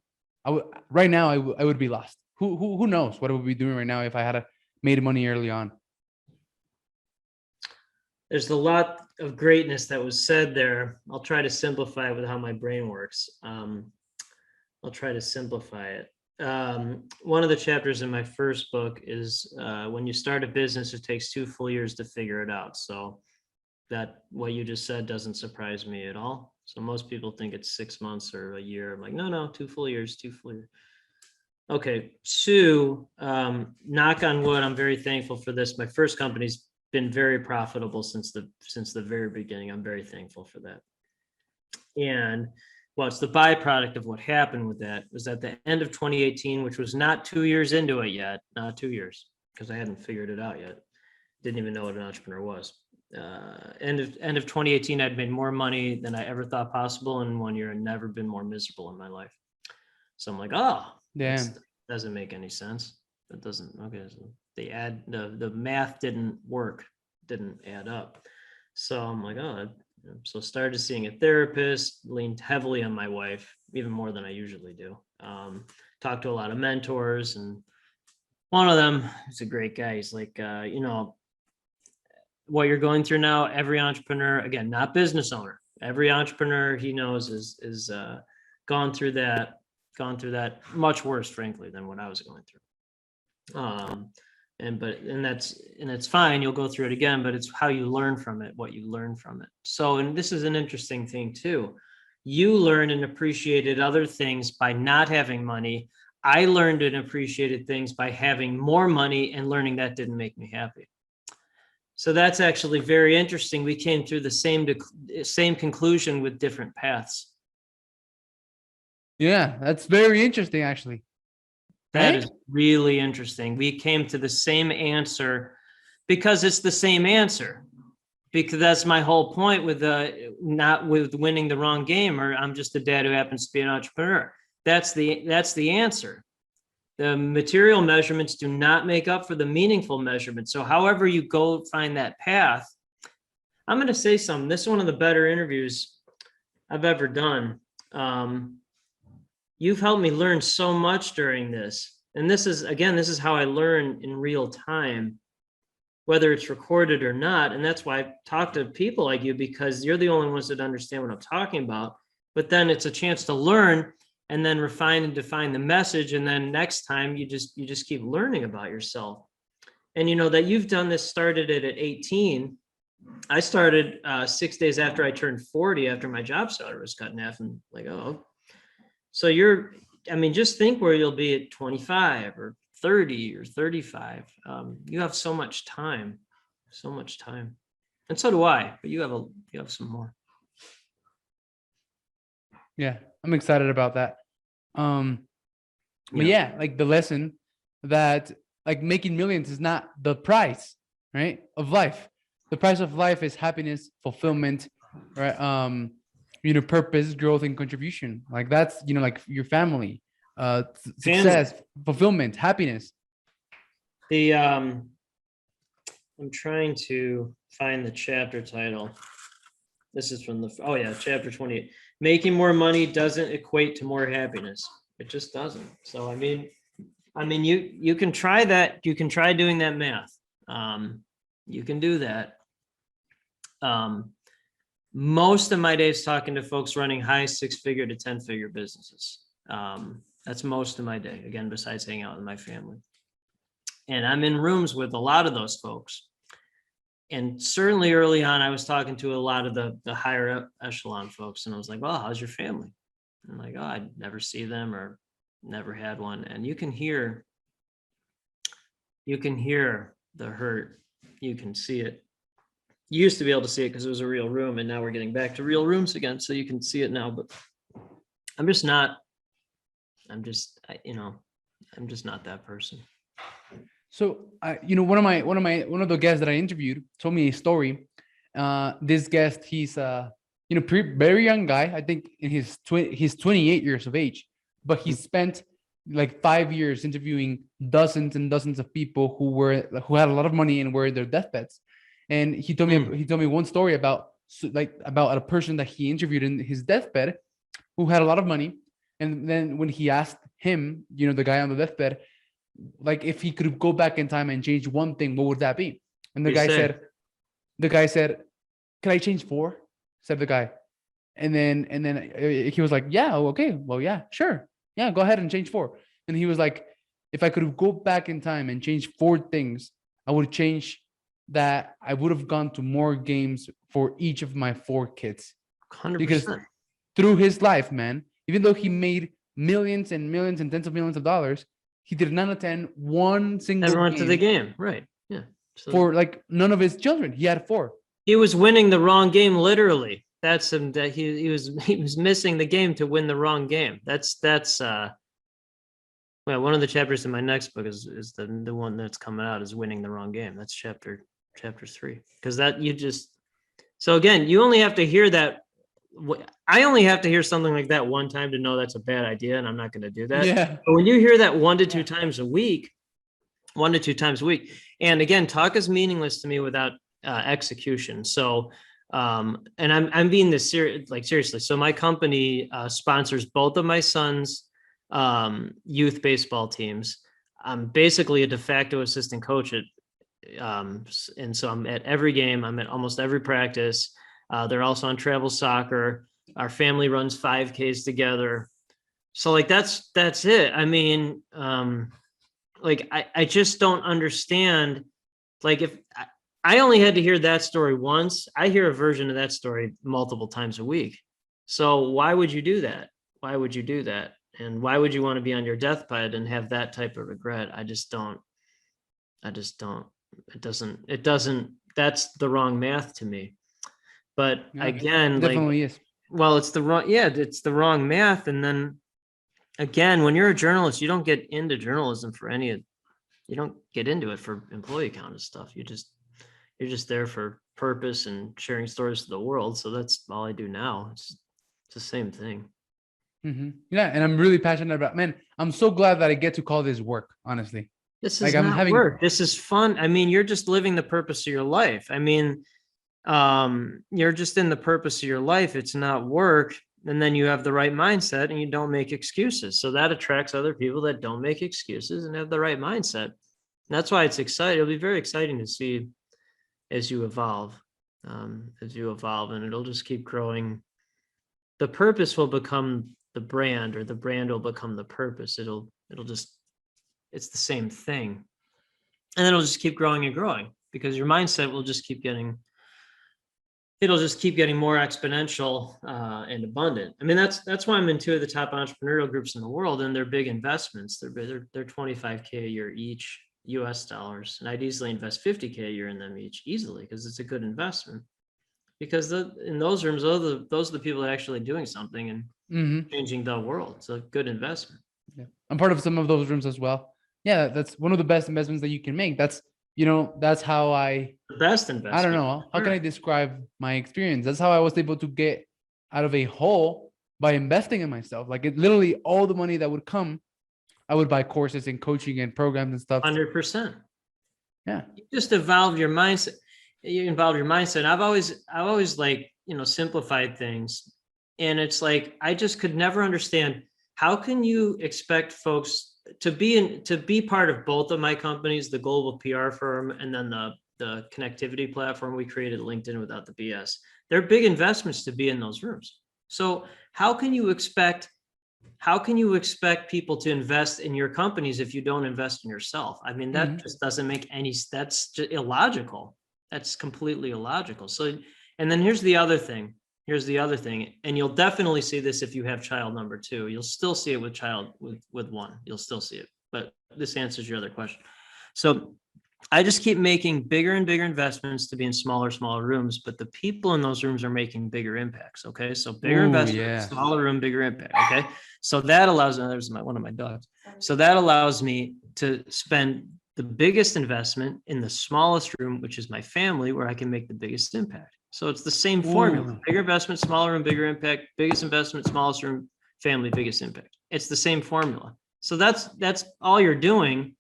right now I would be lost. Who knows what I would be doing right now if I had made money early on. There's a lot of greatness that was said there. I'll try to simplify it with how my brain works. I'll try to simplify it. One of the chapters in my first book is when you start a business, it takes 2 full years to figure it out. So that what you just said doesn't surprise me at all. So most people think it's 6 months or a year. I'm like, no, 2 full years, 2 full years. Okay, 2, knock on wood, I'm very thankful for this. My first company's been very profitable since the very beginning. I'm very thankful for that. And well, it's the byproduct of what happened with that. It was at the end of 2018, which was not 2 years into it yet, not 2 years, because I hadn't figured it out yet. Didn't even know what an entrepreneur was. End of 2018, I'd made more money than I ever thought possible in 1 year, and never been more miserable in my life. So I'm like, oh, that doesn't make any sense. That doesn't, okay. So the math didn't work, didn't add up. So I'm like, oh, so started seeing a therapist, leaned heavily on my wife, even more than I usually do. Talked to a lot of mentors, and one of them is a great guy. He's like, what you're going through now, every entrepreneur, again, not business owner, every entrepreneur he knows is gone through that much worse, frankly, than what I was going through. And it's fine. You'll go through it again, but it's how you learn from it, what you learn from it. So, and this is an interesting thing too. You learned and appreciated other things by not having money. I learned and appreciated things by having more money and learning that didn't make me happy. So that's actually very interesting. We came through the same conclusion with different paths. Yeah, that's very interesting, actually. That is really interesting. We came to the same answer because it's the same answer. Because that's my whole point with not with winning the wrong game, or I'm just a dad who happens to be an entrepreneur. That's the answer. The material measurements do not make up for the meaningful measurements. So however you go find that path, I'm going to say something. This is one of the better interviews I've ever done. You've helped me learn so much during this. And this is how I learn in real time, whether it's recorded or not. And that's why I talk to people like you, because you're the only ones that understand what I'm talking about. But then it's a chance to learn and then refine and define the message. And then next time you just keep learning about yourself. And that you've done this, started it at 18. I started 6 days after I turned 40, after my job salary was cut in half, and like, oh, So I mean, just think where you'll be at 25 or 30 or 35. You have so much time, and so do I. But you have some more. Yeah, I'm excited about that. But yeah, like the lesson that like making millions is not the price, right, of life. The price of life is happiness, fulfillment, right? Purpose, growth, and contribution. Like that's, like your family, success, fulfillment, happiness. I'm trying to find the chapter title. This is from chapter 28. Making more money doesn't equate to more happiness. It just doesn't. So I mean, you can try that. You can try doing that math. You can do that. Most of my days talking to folks running high 6-figure to 10-figure businesses. That's most of my day, again, besides hanging out with my family. And I'm in rooms with a lot of those folks. And certainly early on, I was talking to a lot of the higher echelon folks. And I was like, well, how's your family? And I'm like, oh, I'd never see them or never had one. And you can hear the hurt. You can see it. You used to be able to see it because it was a real room, and now we're getting back to real rooms again, so you can see it now. But I'm just not that person. So one of the guests that I interviewed told me a story. This guest, he's very young guy. I think he's 28 years of age, but he spent like 5 years interviewing dozens and dozens of people who had a lot of money and were in their deathbeds. And he told me one story about a person that he interviewed in his deathbed who had a lot of money. And then when he asked him, the guy on the deathbed, like if he could go back in time and change one thing, what would that be? And the guy said, "Can I change 4?" said the guy. And then he was like, "Yeah, okay, well, yeah, sure. Yeah, go ahead and change 4." And he was like, "If I could go back in time and change 4 things, I would change that I would have gone to more games for each of my 4 kids." 100%. Because through his life, man, even though he made millions and millions and tens of millions of dollars, he did not attend one single Never went to the game, right? Yeah. So for like none of his children. He had 4. He was winning the wrong game, literally. That's him. That he was missing the game to win the wrong game. That's well, one of the chapters in my next book is the one that's coming out is winning the wrong game. That's chapter 3. Because so again, you only have to hear that. I only have to hear something like that one time to know that's a bad idea, and I'm not going to do that. Yeah. But when you hear that 1 to 2 times a week, and again, talk is meaningless to me without execution. So, and I'm being this serious, like seriously. So my company sponsors both of my sons' youth baseball teams. I'm basically a de facto assistant coach at, and so I'm at every game. I'm at almost every practice. They're also on travel soccer. Our family runs 5Ks together. So like, that's it. I mean, like, I just don't understand. Like if I only had to hear that story once, I hear a version of that story multiple times a week. So why would you do that? Why would you do that? And why would you want to be on your deathbed and have that type of regret? I just don't. It doesn't, that's the wrong math to me. But Yeah, again, it definitely is. Well, it's the wrong math. And then again, when you're a journalist, you don't get into journalism you don't get into it for employee count and stuff. You're just there for purpose and sharing stories to the world. So that's all I do now. It's the same thing. Mm-hmm. Yeah. And I'm really passionate about, man, I'm so glad that I get to call this work, honestly. This is not work. This is fun. I mean, you're just living the purpose of your life. I mean, you're just in the purpose of your life. It's not work. And then you have the right mindset and you don't make excuses. So that attracts other people that don't make excuses and have the right mindset. And that's why it's exciting. It'll be very exciting to see as you evolve, and it'll just keep growing. The purpose will become the brand, or the brand will become the purpose. It's the same thing. And then it'll just keep growing and growing because your mindset will just keep getting it'll just keep getting more exponential and abundant. I mean, that's why I'm in two of the top entrepreneurial groups in the world, and they're big investments. They're 25K a year each, US dollars, and I'd easily invest 50K a year in them each easily because it's a good investment. Because in those rooms, those are the people that are actually doing something and changing the world. It's a good investment. Yeah. I'm part of some of those rooms as well. Yeah, that's one of the best investments that you can make. That's that's how the best investment. I don't know. How can I describe my experience? That's how I was able to get out of a hole by investing in myself. Like literally all the money that would come, I would buy courses and coaching and programs and stuff. 100%. Yeah. You just evolve your mindset. You involve your mindset. I've always like, simplified things. And it's like, I just could never understand, how can you expect folks to be part of both of my companies, the global PR firm and then the connectivity platform we created, LinkedIn Without the BS. They're big investments to be in those rooms. So how can you expect people to invest in your companies if you don't invest in yourself? I mean, that just doesn't make any, that's just illogical. That's completely illogical. So, and then here's the other thing, and you'll definitely see this if you have child number 2. You'll still see it with 1. You'll still see it, but this answers your other question. So I just keep making bigger and bigger investments to be in smaller rooms, but the people in those rooms are making bigger impacts. Okay. So bigger investment, smaller room, bigger impact. Okay. So that allows, there's one of my dogs. So that allows me to spend the biggest investment in the smallest room, which is my family, where I can make the biggest impact. So it's the same formula: bigger investment, smaller room, bigger impact, biggest investment, smallest room, family, biggest impact. It's the same formula. So that's all you're doing.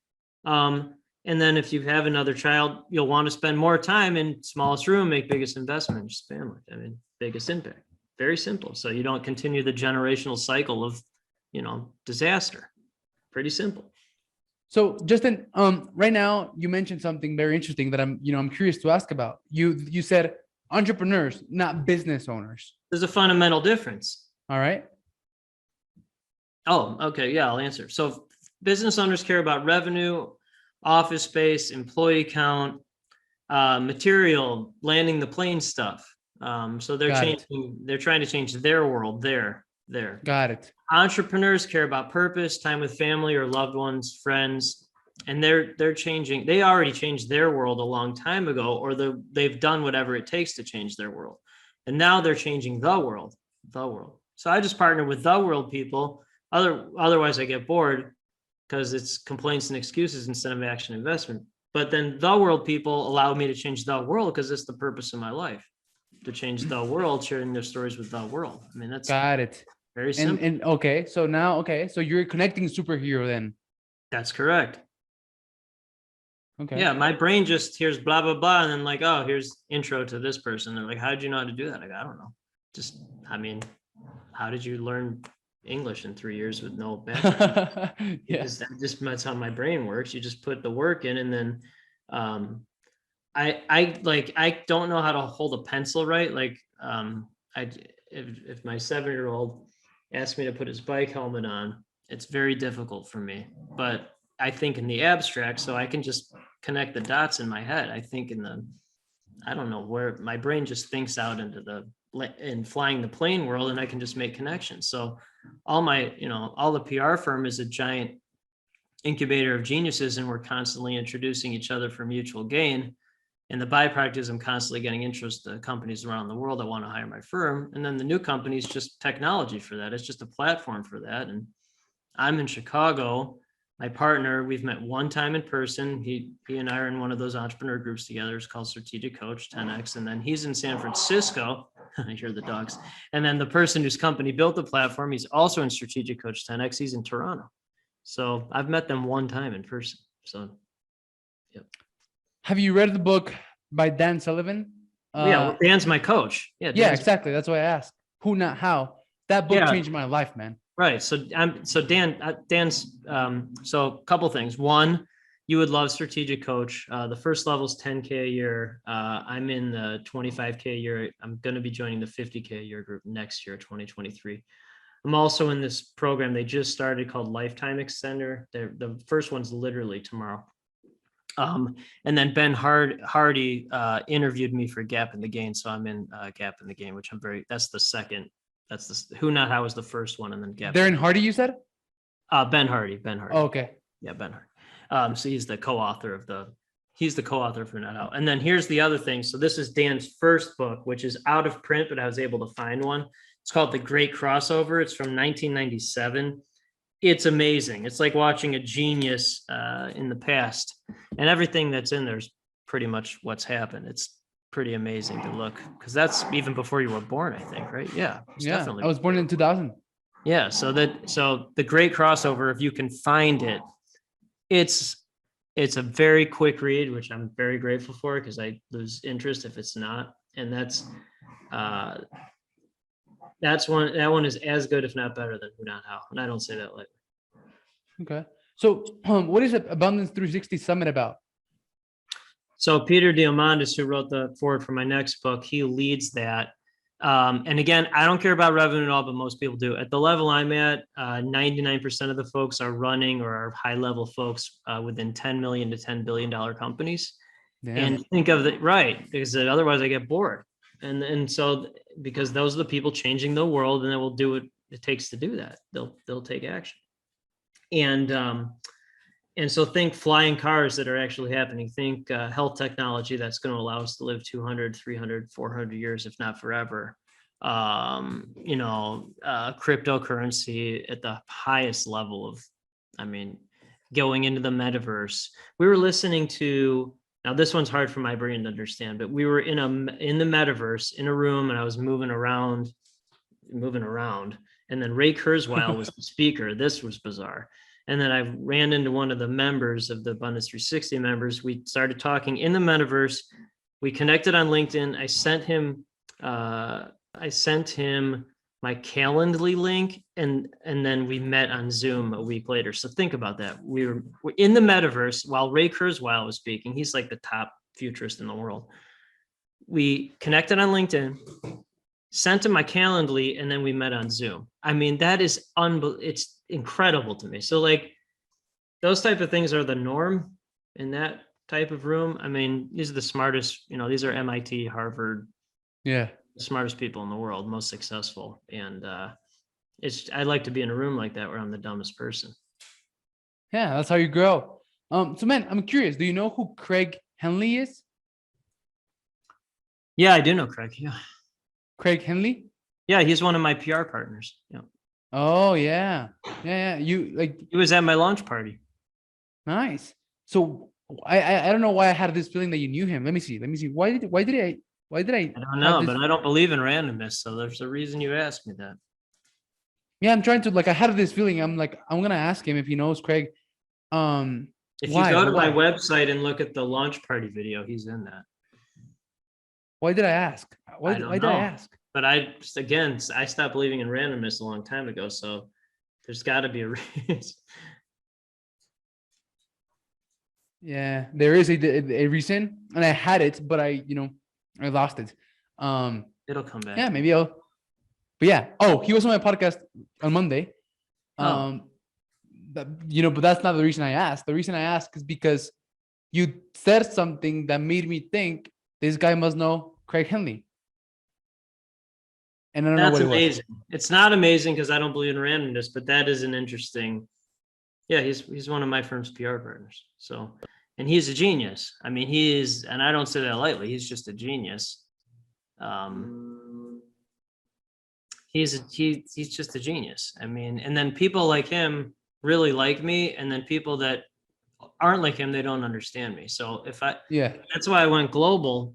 And then if you have another child, you'll want to spend more time in smallest room, make biggest investment, just family. I mean, biggest impact. Very simple. So you don't continue the generational cycle of, disaster. Pretty simple. So Justin, right now you mentioned something very interesting that I'm curious to ask about. You said entrepreneurs, not business owners. There's a fundamental difference. All right. Oh, okay. Yeah, I'll answer. So business owners care about revenue, office space, employee count, material, landing the plane stuff. So they're trying to change their world there. Got it. Entrepreneurs care about purpose, time with family or loved ones, friends, and they're changing. They already changed their world a long time ago, or they've done whatever it takes to change their world. And now they're changing the world. So I just partner with the world people. Otherwise I get bored because it's complaints and excuses instead of action investment. But then the world people allow me to change the world because it's the purpose of my life, to change the world, sharing their stories with the world. I mean, that's got it. Very simple. And so you're connecting superhero then. That's correct. Okay. Yeah, my brain just hears blah, blah, blah. And then like, oh, here's intro to this person. They're like, how did you know how to do that? Like, I don't know. How did you learn English in 3 years with no bachelor? That's how my brain works. You just put the work in, and then I don't know how to hold a pencil right. Like if my 7-year-old asked me to put his bike helmet on, it's very difficult for me. But I think in the abstract, so I can just connect the dots in my head. I think I don't know where my brain just thinks out into in flying the plane world, and I can just make connections. So all the PR firm is a giant incubator of geniuses, and we're constantly introducing each other for mutual gain. And the byproduct is I'm constantly getting interest to companies around the world that want to hire my firm. And then the new company is just technology for that. It's just a platform for that. And I'm in Chicago. My partner, we've met one time in person. He and I are in one of those entrepreneur groups together. It's called Strategic Coach 10X. And then he's in San Francisco. I hear the dogs. And then the person whose company built the platform, he's also in Strategic Coach 10X. He's in Toronto. So I've met them one time in person. So, yep. Have you read the book by Dan Sullivan? Well, Dan's my coach. Yeah, exactly. That's why I asked. Who, not how. That book changed my life, man. Right. So Dan's so a couple things. One, you would love Strategic Coach. The first level is 10K a year. I'm in the 25K a year. I'm going to be joining the 50K a year group next year, 2023. I'm also in this program they just started called Lifetime Extender. The first one's literally tomorrow. And then Ben Hardy interviewed me for Gap in the Gain. So I'm in Gap in the Gain, which that's the second. That's the Who Not How was the first one. And then Gap. Darren Hardy, you said? Ben Hardy. Oh, okay. Yeah, Ben Hardy. So he's the co-author for Not How. And then here's the other thing. So this is Dan's first book, which is out of print, but I was able to find one. It's called The Great Crossover. It's from 1997. It's amazing. It's like watching a genius in the past, and everything that's in there is pretty much what's happened. It's pretty amazing to look, because that's even before you were born, I think, right? Yeah. Definitely. I was born in 2000. Yeah. So The Great Crossover, if you can find it, it's a very quick read, which I'm very grateful for, because I lose interest if it's not. And that one is as good, if not better, than Who Not How. And I don't say that lightly. Okay. So what is Abundance 360 Summit about? So Peter Diamandis, who wrote the forward for my next book, he leads that. And again, I don't care about revenue at all, but most people do. At the level I'm at, 99% of the folks are running or are high-level folks within $10 million to $10 billion companies. Damn. And think of it, right, because otherwise I get bored. And so, because those are the people changing the world, and they will do what it takes to do that. They'll take action. And so think flying cars that are actually happening. Think health technology that's going to allow us to live 200, 300, 400 years, if not forever. Cryptocurrency at the highest level of, going into the metaverse. We were listening to, now this one's hard for my brain to understand, but we were in the metaverse in a room, and I was moving around. And then Ray Kurzweil was the speaker. This was bizarre. And then I ran into one of the members of the Abundance 360 members. We started talking in the metaverse. We connected on LinkedIn. I sent him my Calendly link, and then we met on Zoom a week later. So think about that. We're in the metaverse while Ray Kurzweil was speaking. He's like the top futurist in the world. We connected on LinkedIn, sent him my Calendly, and then we met on Zoom. That is it's incredible to me. So like those type of things are the norm in that type of room. These are the smartest, these are MIT, Harvard, the smartest people in the world, most successful. And I'd like to be in a room like that where I'm the dumbest person. Yeah, that's how you grow. So man, I'm curious, do you know who Craig Henley is? Yeah, I do know Craig. Yeah. Craig Henley? Yeah, he's one of my PR partners. Yeah. Oh yeah. He was at my launch party. Nice. So I don't know why I had this feeling that you knew him. Let me see. Why did I? I don't know, but I don't believe in randomness, so there's a reason you asked me that. Yeah, I'm trying to I had this feeling. I'm gonna ask him if he knows Craig. If you go to my website and look at the launch party video, he's in that. Why did I ask? Why did I ask? But I stopped believing in randomness a long time ago. So there's got to be a reason. Yeah, there is a reason, and I had it, but I lost it. It'll come back. Yeah, maybe I'll. But yeah. Oh, he was on my podcast on Monday. But that's not the reason I asked. The reason I asked is because you said something that made me think this guy must know Craig Henley. And I don't know what amazing. It's not amazing because I don't believe in randomness, but that is an interesting. Yeah, he's one of my firm's PR partners. So, and he's a genius. He is, and I don't say that lightly. He's just a genius. He's just a genius. And then people like him really like me, and then people that aren't like him, they don't understand me. So that's why I went global.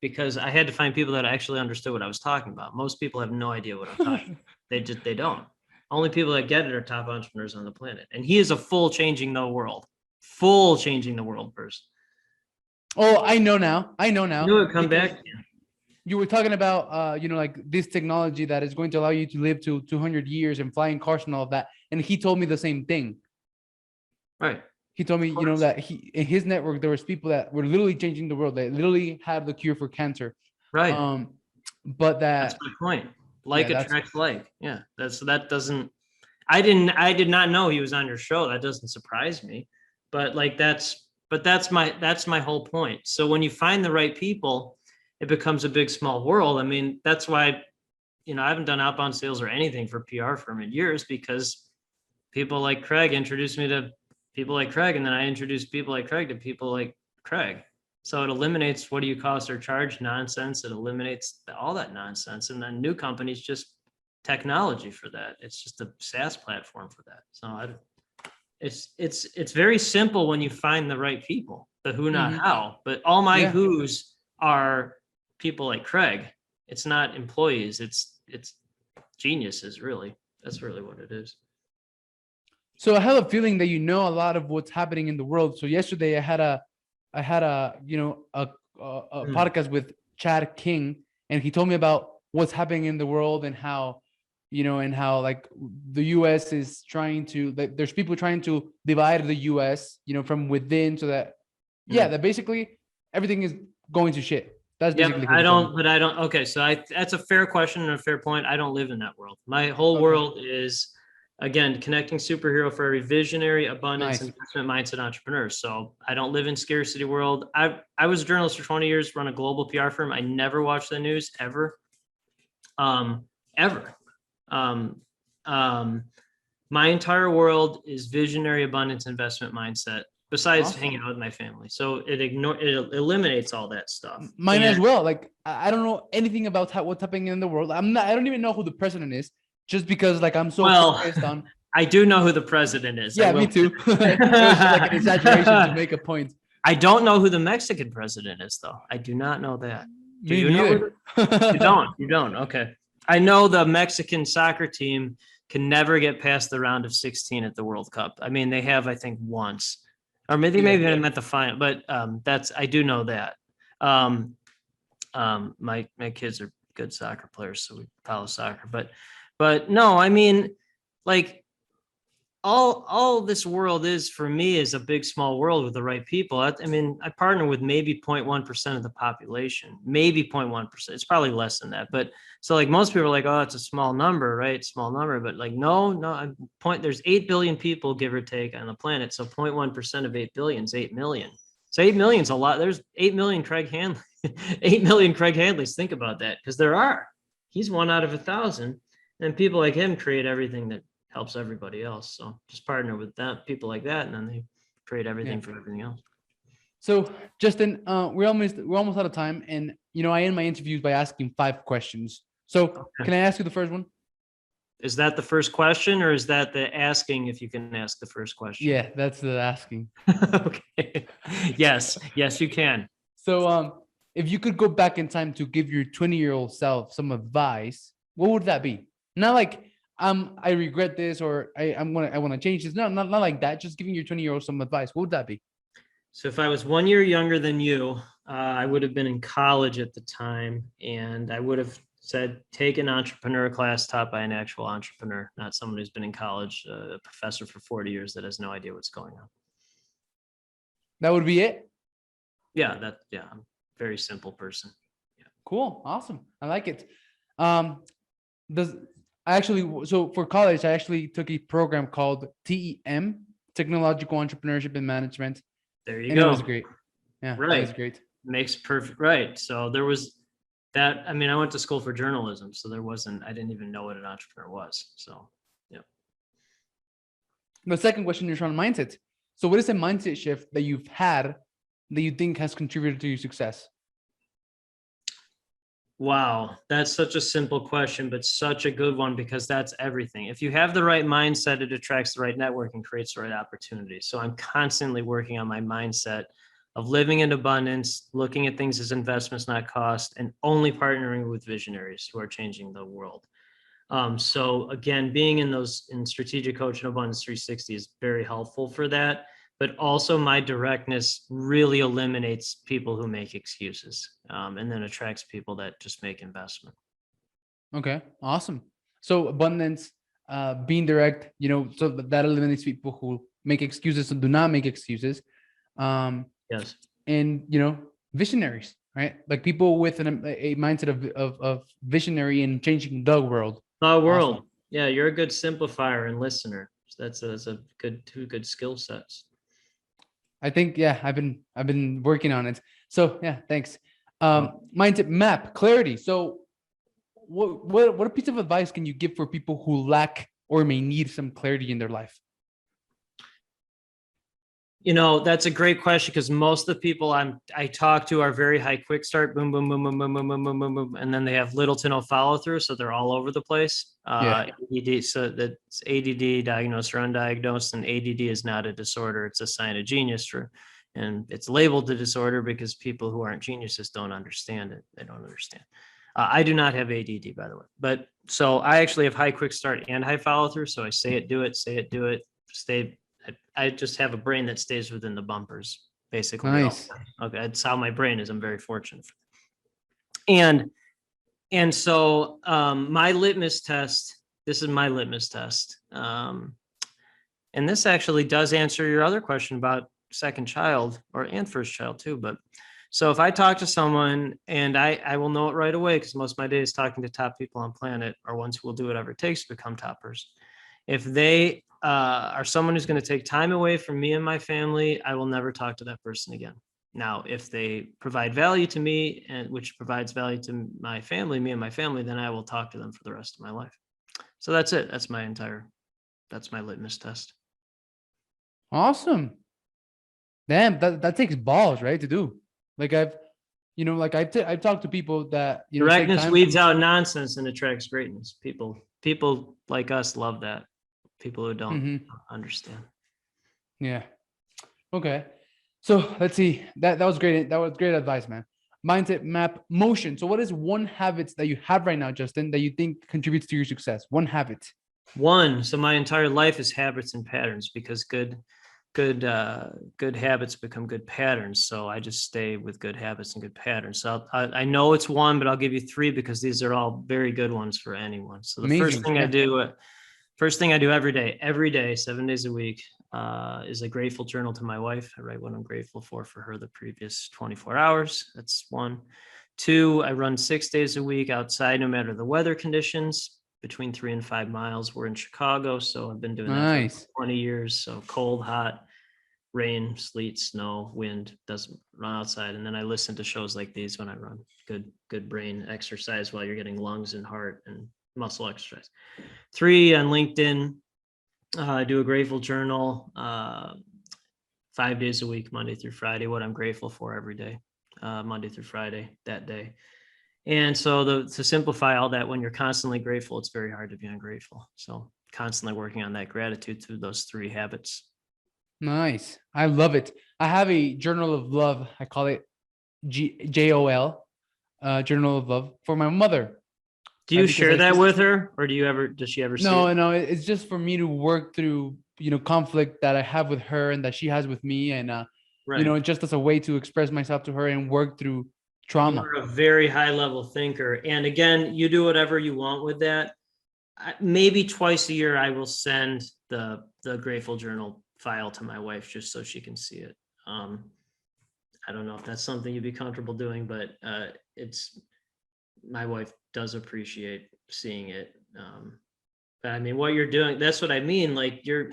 Because I had to find people that actually understood what I was talking about. Most people have no idea what I'm talking about. They don't. Only people that get it are top entrepreneurs on the planet. And he is a full changing the world person. Oh, I know now. You would come back. You were talking about, this technology that is going to allow you to live to 200 years and flying cars and all of that. And he told me the same thing. Right. He told me, that in his network, there was people that were literally changing the world. They literally had the cure for cancer. Right. But that's my point. Attracts like. Yeah. I did not know he was on your show. That doesn't surprise me. but like that's my whole point. So when you find the right people, it becomes a big small world. I mean, that's why, I haven't done outbound sales or anything for PR firm in years, because people like Craig introduced me to people like Craig, and then I introduced people like Craig to people like Craig. So it eliminates what do you cost or charge nonsense. It eliminates all that nonsense. And then new companies just technology for that. It's just a SaaS platform for that. So it's very simple when you find the right people, the who, not how. But all my who's are people like Craig. It's not employees. It's geniuses, really. That's really what it is. So I have a feeling that you know a lot of what's happening in the world. So yesterday I had a podcast with Chad King, and he told me about what's happening in the world and how like the US is trying to, like, there's people trying to divide the US, from within, so that that basically everything is going to shit. That's basically I don't. Okay, so that's a fair question and a fair point. I don't live in that world. My whole world is, again, connecting superhero for every visionary, abundance, investment mindset entrepreneur. So I don't live in scarcity world. I was a journalist for 20 years, run a global PR firm. I never watched the news ever. Ever. My entire world is visionary, abundance, investment mindset, besides hanging out with my family. So it eliminates all that stuff. Mine as well. Like, I don't know anything about what's happening in the world. I don't even know who the president is, just because, like, I'm so focused on. I do know who the president is. Yeah, me too. It was just like an exaggeration to make a point. I don't know who the Mexican president is, though. I do not know that. Do you know? You don't. Okay. I know the Mexican soccer team can never get past the round of 16 at the World Cup. I mean, they have, I think, once, or maybe I meant the final, but I do know that. My kids are good soccer players, so we follow soccer, but no, I mean, like, all this world is for me is a big small world with the right people. I mean, I partner with maybe 0.1% of the population, maybe 0.1%. It's probably less than that. But so, like, most people are like, oh, it's a small number, right? Small number. But like, no, there's 8 billion people, give or take, on the planet. So 0.1% of 8 billion is 8 million. So 8 million is a lot. There's 8 million Craig Handley, 8 million Craig Handleys. Think about that, because there are. He's one out of 1,000. And people like him create everything that helps everybody else. So just partner with that, people like that, and then they create everything for everything else. So Justin, we're almost out of time, and I end my interviews by asking 5 questions. So Can I ask you the first one? Is that the first question, or is that the asking if you can ask the first question? Yeah, that's the asking. Okay. Yes, you can. So if you could go back in time to give your 20-year-old self some advice, what would that be? Not like, I regret this, or I want to change this. No, not like that. Just giving your 20-year-old some advice. What would that be? So if I was 1 year younger than you, I would have been in college at the time, and I would have said, take an entrepreneur class taught by an actual entrepreneur, not someone who's been in college, a professor for 40 years that has no idea what's going on. That would be it? Yeah, I'm a very simple person. Yeah. Cool. Awesome. I like it. So for college, I actually took a program called TEM, Technological Entrepreneurship and Management. There you go. It was great. Yeah, right. It was great. Makes perfect. Right. So there was that. I mean, I went to school for journalism, so I didn't even know what an entrepreneur was. So, yeah. The second question is on mindset. So what is a mindset shift that you've had that you think has contributed to your success? Wow, that's such a simple question, but such a good one, because that's everything. If you have the right mindset, it attracts the right network and creates the right opportunities. So I'm constantly working on my mindset of living in abundance, looking at things as investments, not cost, and only partnering with visionaries who are changing the world. So again, being in strategic coach and abundance 360 is very helpful for that. But also my directness really eliminates people who make excuses, and then attracts people that just make investment. Okay, awesome. So abundance, being direct, so that eliminates people who make excuses and do not make excuses. Yes. And, visionaries, right? Like people with a mindset of visionary and changing the world. Awesome. Yeah, you're a good simplifier and listener. So that's a two good skill sets. I think, yeah, I've been working on it. So yeah, thanks. Well, Mindset map clarity. So what a piece of advice can you give for people who lack or may need some clarity in their life? that's a great question because most of the people I talk to are very high quick start, boom, boom, boom, boom, boom, boom, boom, boom, boom, boom, and then they have little to no follow through, so they're all over the place. Yeah. ADD, so that's ADD, diagnosed or undiagnosed, and ADD is not a disorder; it's a sign of genius. And it's labeled a disorder because people who aren't geniuses don't understand it. They don't understand. I do not have ADD, by the way, but so I actually have high quick start and high follow through. So I say it, do it, stay. I just have a brain that stays within the bumpers, basically. Nice. Okay, that's how my brain is. I'm very fortunate. And so my litmus test. This is my litmus test. And this actually does answer your other question about second child and first child too. But so if I talk to someone and I will know it right away because most of my day is talking to top people on planet or ones who will do whatever it takes to become toppers. If they are someone who's going to take time away from me and my family, I will never talk to that person again. Now, if they provide value to me and which provides value to my family, me and my family, then I will talk to them for the rest of my life. So that's it. That's my litmus test. Awesome. Damn, that takes balls, right? To do. Like I've talked to people that take Directness time. weeds out nonsense and attracts greatness. People like us love that. People who don't understand. Yeah. Okay. So let's see. That was great. That was great advice, man. Mindset map motion. So what is one habit that you have right now, Justin, that you think contributes to your success? One habit. So my entire life is habits and patterns because good habits become good patterns. So I just stay with good habits and good patterns. So I know it's one, but I'll give you three because these are all very good ones for anyone. So the Amazing. first thing I do every day, 7 days a week, is a grateful journal to my wife. I write what I'm grateful for her the previous 24 hours. That's one. Two, I run 6 days a week outside, no matter the weather conditions, between 3 and 5 miles. We're in Chicago, so I've been doing that for 20 years. So cold, hot, rain, sleet, snow, wind, doesn't run outside. And then I listen to shows like these when I run. Good brain exercise while you're getting lungs and heart and muscle exercise. 3, on LinkedIn, I do a grateful journal 5 days a week, Monday through Friday, what I'm grateful for every day, Monday through Friday, that day. And so to simplify all that, when you're constantly grateful, it's very hard to be ungrateful. So constantly working on that gratitude through those 3 habits. Nice. I love it. I have a journal of love. I call it JOL, Journal of Love, for my mother. Do you share that with her, or does she ever see it? No, it's just for me to work through, conflict that I have with her and that she has with me. And, Right. just as a way to express myself to her and work through trauma. You're a very high level thinker. And again, you do whatever you want with that. Maybe twice a year, I will send the grateful journal file to my wife just so she can see it. I don't know if that's something you'd be comfortable doing, but my wife does appreciate seeing it. But I mean, what you're doing, that's what I mean. Like you're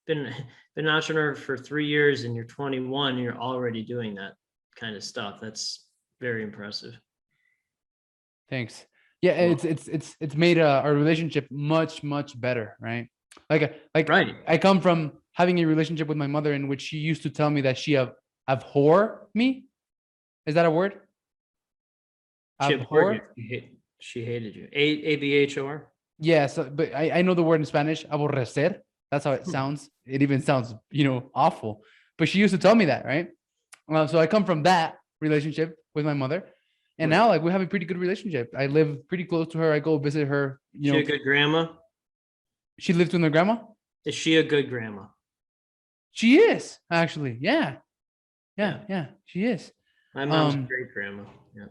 been an entrepreneur for 3 years and you're 21, you're already doing that kind of stuff. That's very impressive. Thanks. Yeah, Well, it's made our relationship much better, right? Like right. I come from having a relationship with my mother in which she used to tell me that she abhor me. Is that a word? Abhor? She hated you. ABHOR? Yeah, so but I know the word in Spanish, aborrecer. That's how it sounds. It even sounds, awful. But she used to tell me that, right? So I come from that relationship with my mother. And Right. now we have a pretty good relationship. I live pretty close to her. I go visit her. Is she a good grandma? She lives with her grandma. Is she a good grandma? She is actually. Yeah. She is. My mom's a great grandma. Yeah.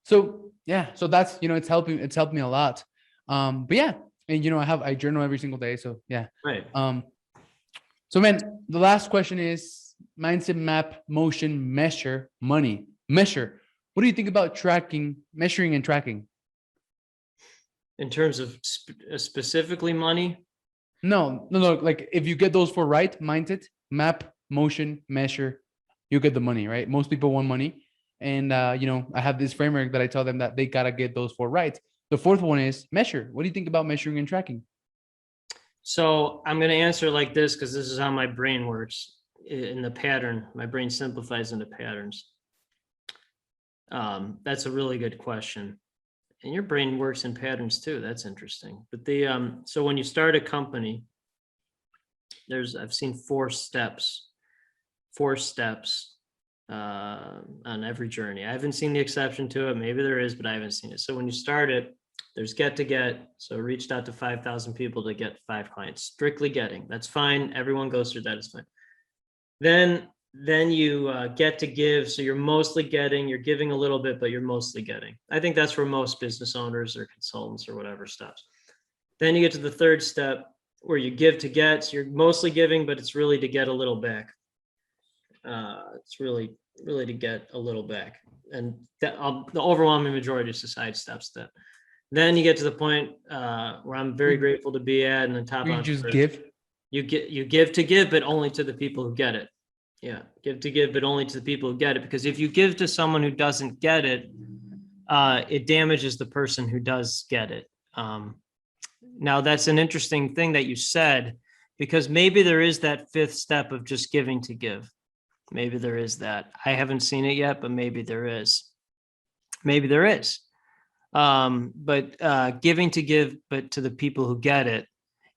So that's it's helped me a lot. But yeah, and I journal every single day. So yeah. Right. So man, the last question is mindset map, motion, measure, money. Measure. What do you think about measuring and tracking? In terms of specifically money? No. Like if you get those 4 right, mindset, map, motion, measure, you get the money, right? Most people want money. And, I have this framework that I tell them that they got to get those 4 right. The fourth one is measure. What do you think about measuring and tracking? So I'm going to answer like this because this is how my brain works in the pattern. My brain simplifies into patterns. That's a really good question. And your brain works in patterns too. That's interesting. But so when you start a company, I've seen 4 steps on every journey. I haven't seen the exception to it. Maybe there is, but I haven't seen it. So when you start it, there's get to get. So reached out to 5,000 people to get 5 clients. Strictly getting. That's fine. Everyone goes through that. It's fine. Then you get to give. So you're mostly getting. You're giving a little bit, but you're mostly getting. I think that's where most business owners or consultants or whatever stops. Then you get to the 3rd step where you give to get. So you're mostly giving, but it's really to get a little back. It's really to get a little back, and the overwhelming majority just sidesteps that. Then you get to the point where I'm very grateful to be at, and the top. You just give. You give to give, but only to the people who get it. Yeah, give to give, but only to the people who get it. Because if you give to someone who doesn't get it, it damages the person who does get it. Now that's an interesting thing that you said, because maybe there is that 5th step of just giving to give. Maybe there is that. I haven't seen it yet, but maybe there is. Maybe there is. But giving to give, but to the people who get it.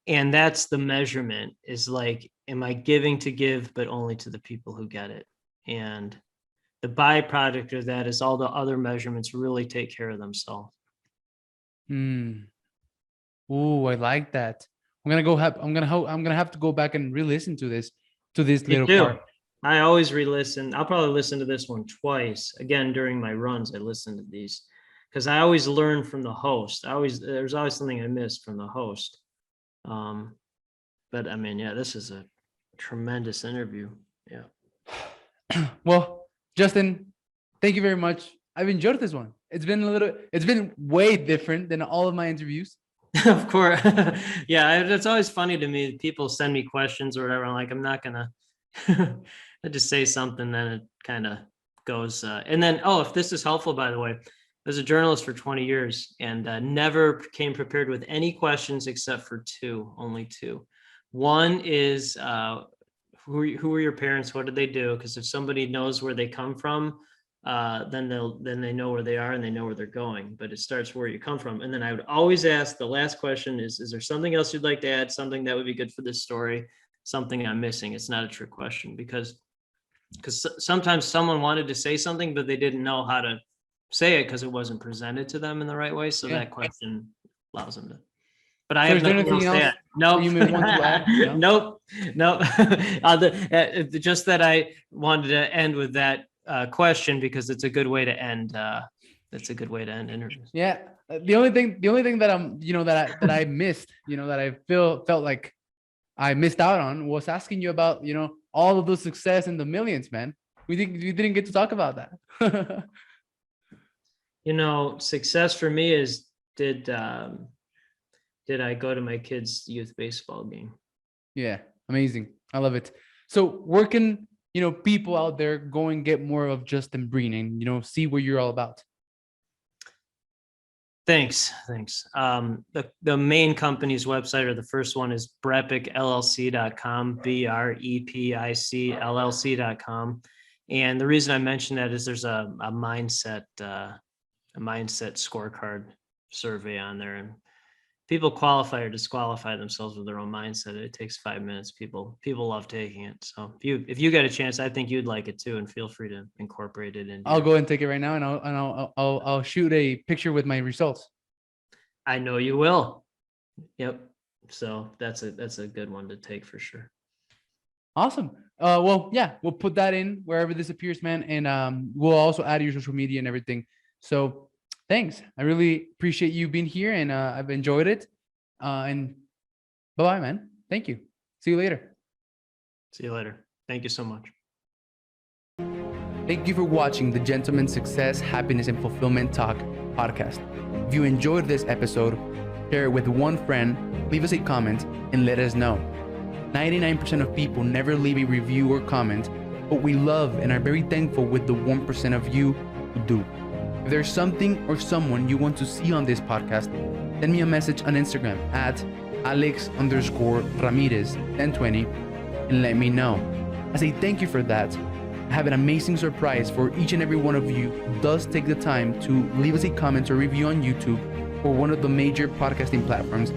And that's the measurement, is like, am I giving to give, but only to the people who get it? And the byproduct of that is all the other measurements really take care of themselves. Ooh, I like that. I'm gonna have to go back and re-listen to this little part. I always re-listen. I'll probably listen to this one twice. Again, during my runs, I listen to these because I always learn from the host. There's always something I missed from the host. But I mean, yeah, this is a tremendous interview. Yeah. Well, Justin, thank you very much. I've enjoyed this one. It's been way different than all of my interviews. Of course. Yeah. It's always funny to me. People send me questions or whatever. I'm like, I'm not gonna, I just say something, then it kind of goes. And then, if this is helpful, by the way, I was a journalist for 20 years and never came prepared with any questions except for 2, only 2. One is, who were your parents? What did they do? Because if somebody knows where they come from, then they know where they are and they know where they're going. But it starts where you come from. And then I would always ask, the last question is there something else you'd like to add? Something that would be good for this story? Something I'm missing? It's not a trick question, because sometimes someone wanted to say something, but they didn't know how to say it because it wasn't presented to them in the right way. So that question allows them to. But I have nothing else to add. Nope. You may want to add? No? Nope. Just that I wanted to end with that question because it's a good way to end. That's a good way to end interviews. Yeah. The only thing that I'm, that I missed, that I felt like I missed out on was asking you about, all of the success and the millions, man. We didn't get to talk about that. Success for me is, did I go to my kid's youth baseball game? Yeah. Amazing. I love it. So where can, people out there go and get more of Justin Breen and, see what you're all about? Thanks. The main company's website, or the first one, is brepicllc.com, BREPIC LLC.com. And the reason I mention that is there's a mindset scorecard survey on there, and people qualify or disqualify themselves with their own mindset. It takes 5 minutes. People love taking it. So if you get a chance, I think you'd like it too, and feel free to incorporate it in. I'll go and take it right now, and I'll shoot a picture with my results. I know you will. Yep. So that's a good one to take for sure. Awesome. Well, yeah, we'll put that in wherever this appears, man, and we'll also add your social media and everything. So thanks. I really appreciate you being here, and I've enjoyed it. And bye-bye, man. Thank you. See you later. See you later. Thank you so much. Thank you for watching the Gentleman Success, Happiness, and Fulfillment Talk podcast. If you enjoyed this episode, share it with one friend, leave us a comment, and let us know. 99% of people never leave a review or comment, but we love and are very thankful with the 1% of you who do. If there's something or someone you want to see on this podcast, send me a message on Instagram at Alex_Ramirez1020 and let me know. As a thank you for that, I have an amazing surprise for each and every one of you who does take the time to leave us a comment or review on YouTube or one of the major podcasting platforms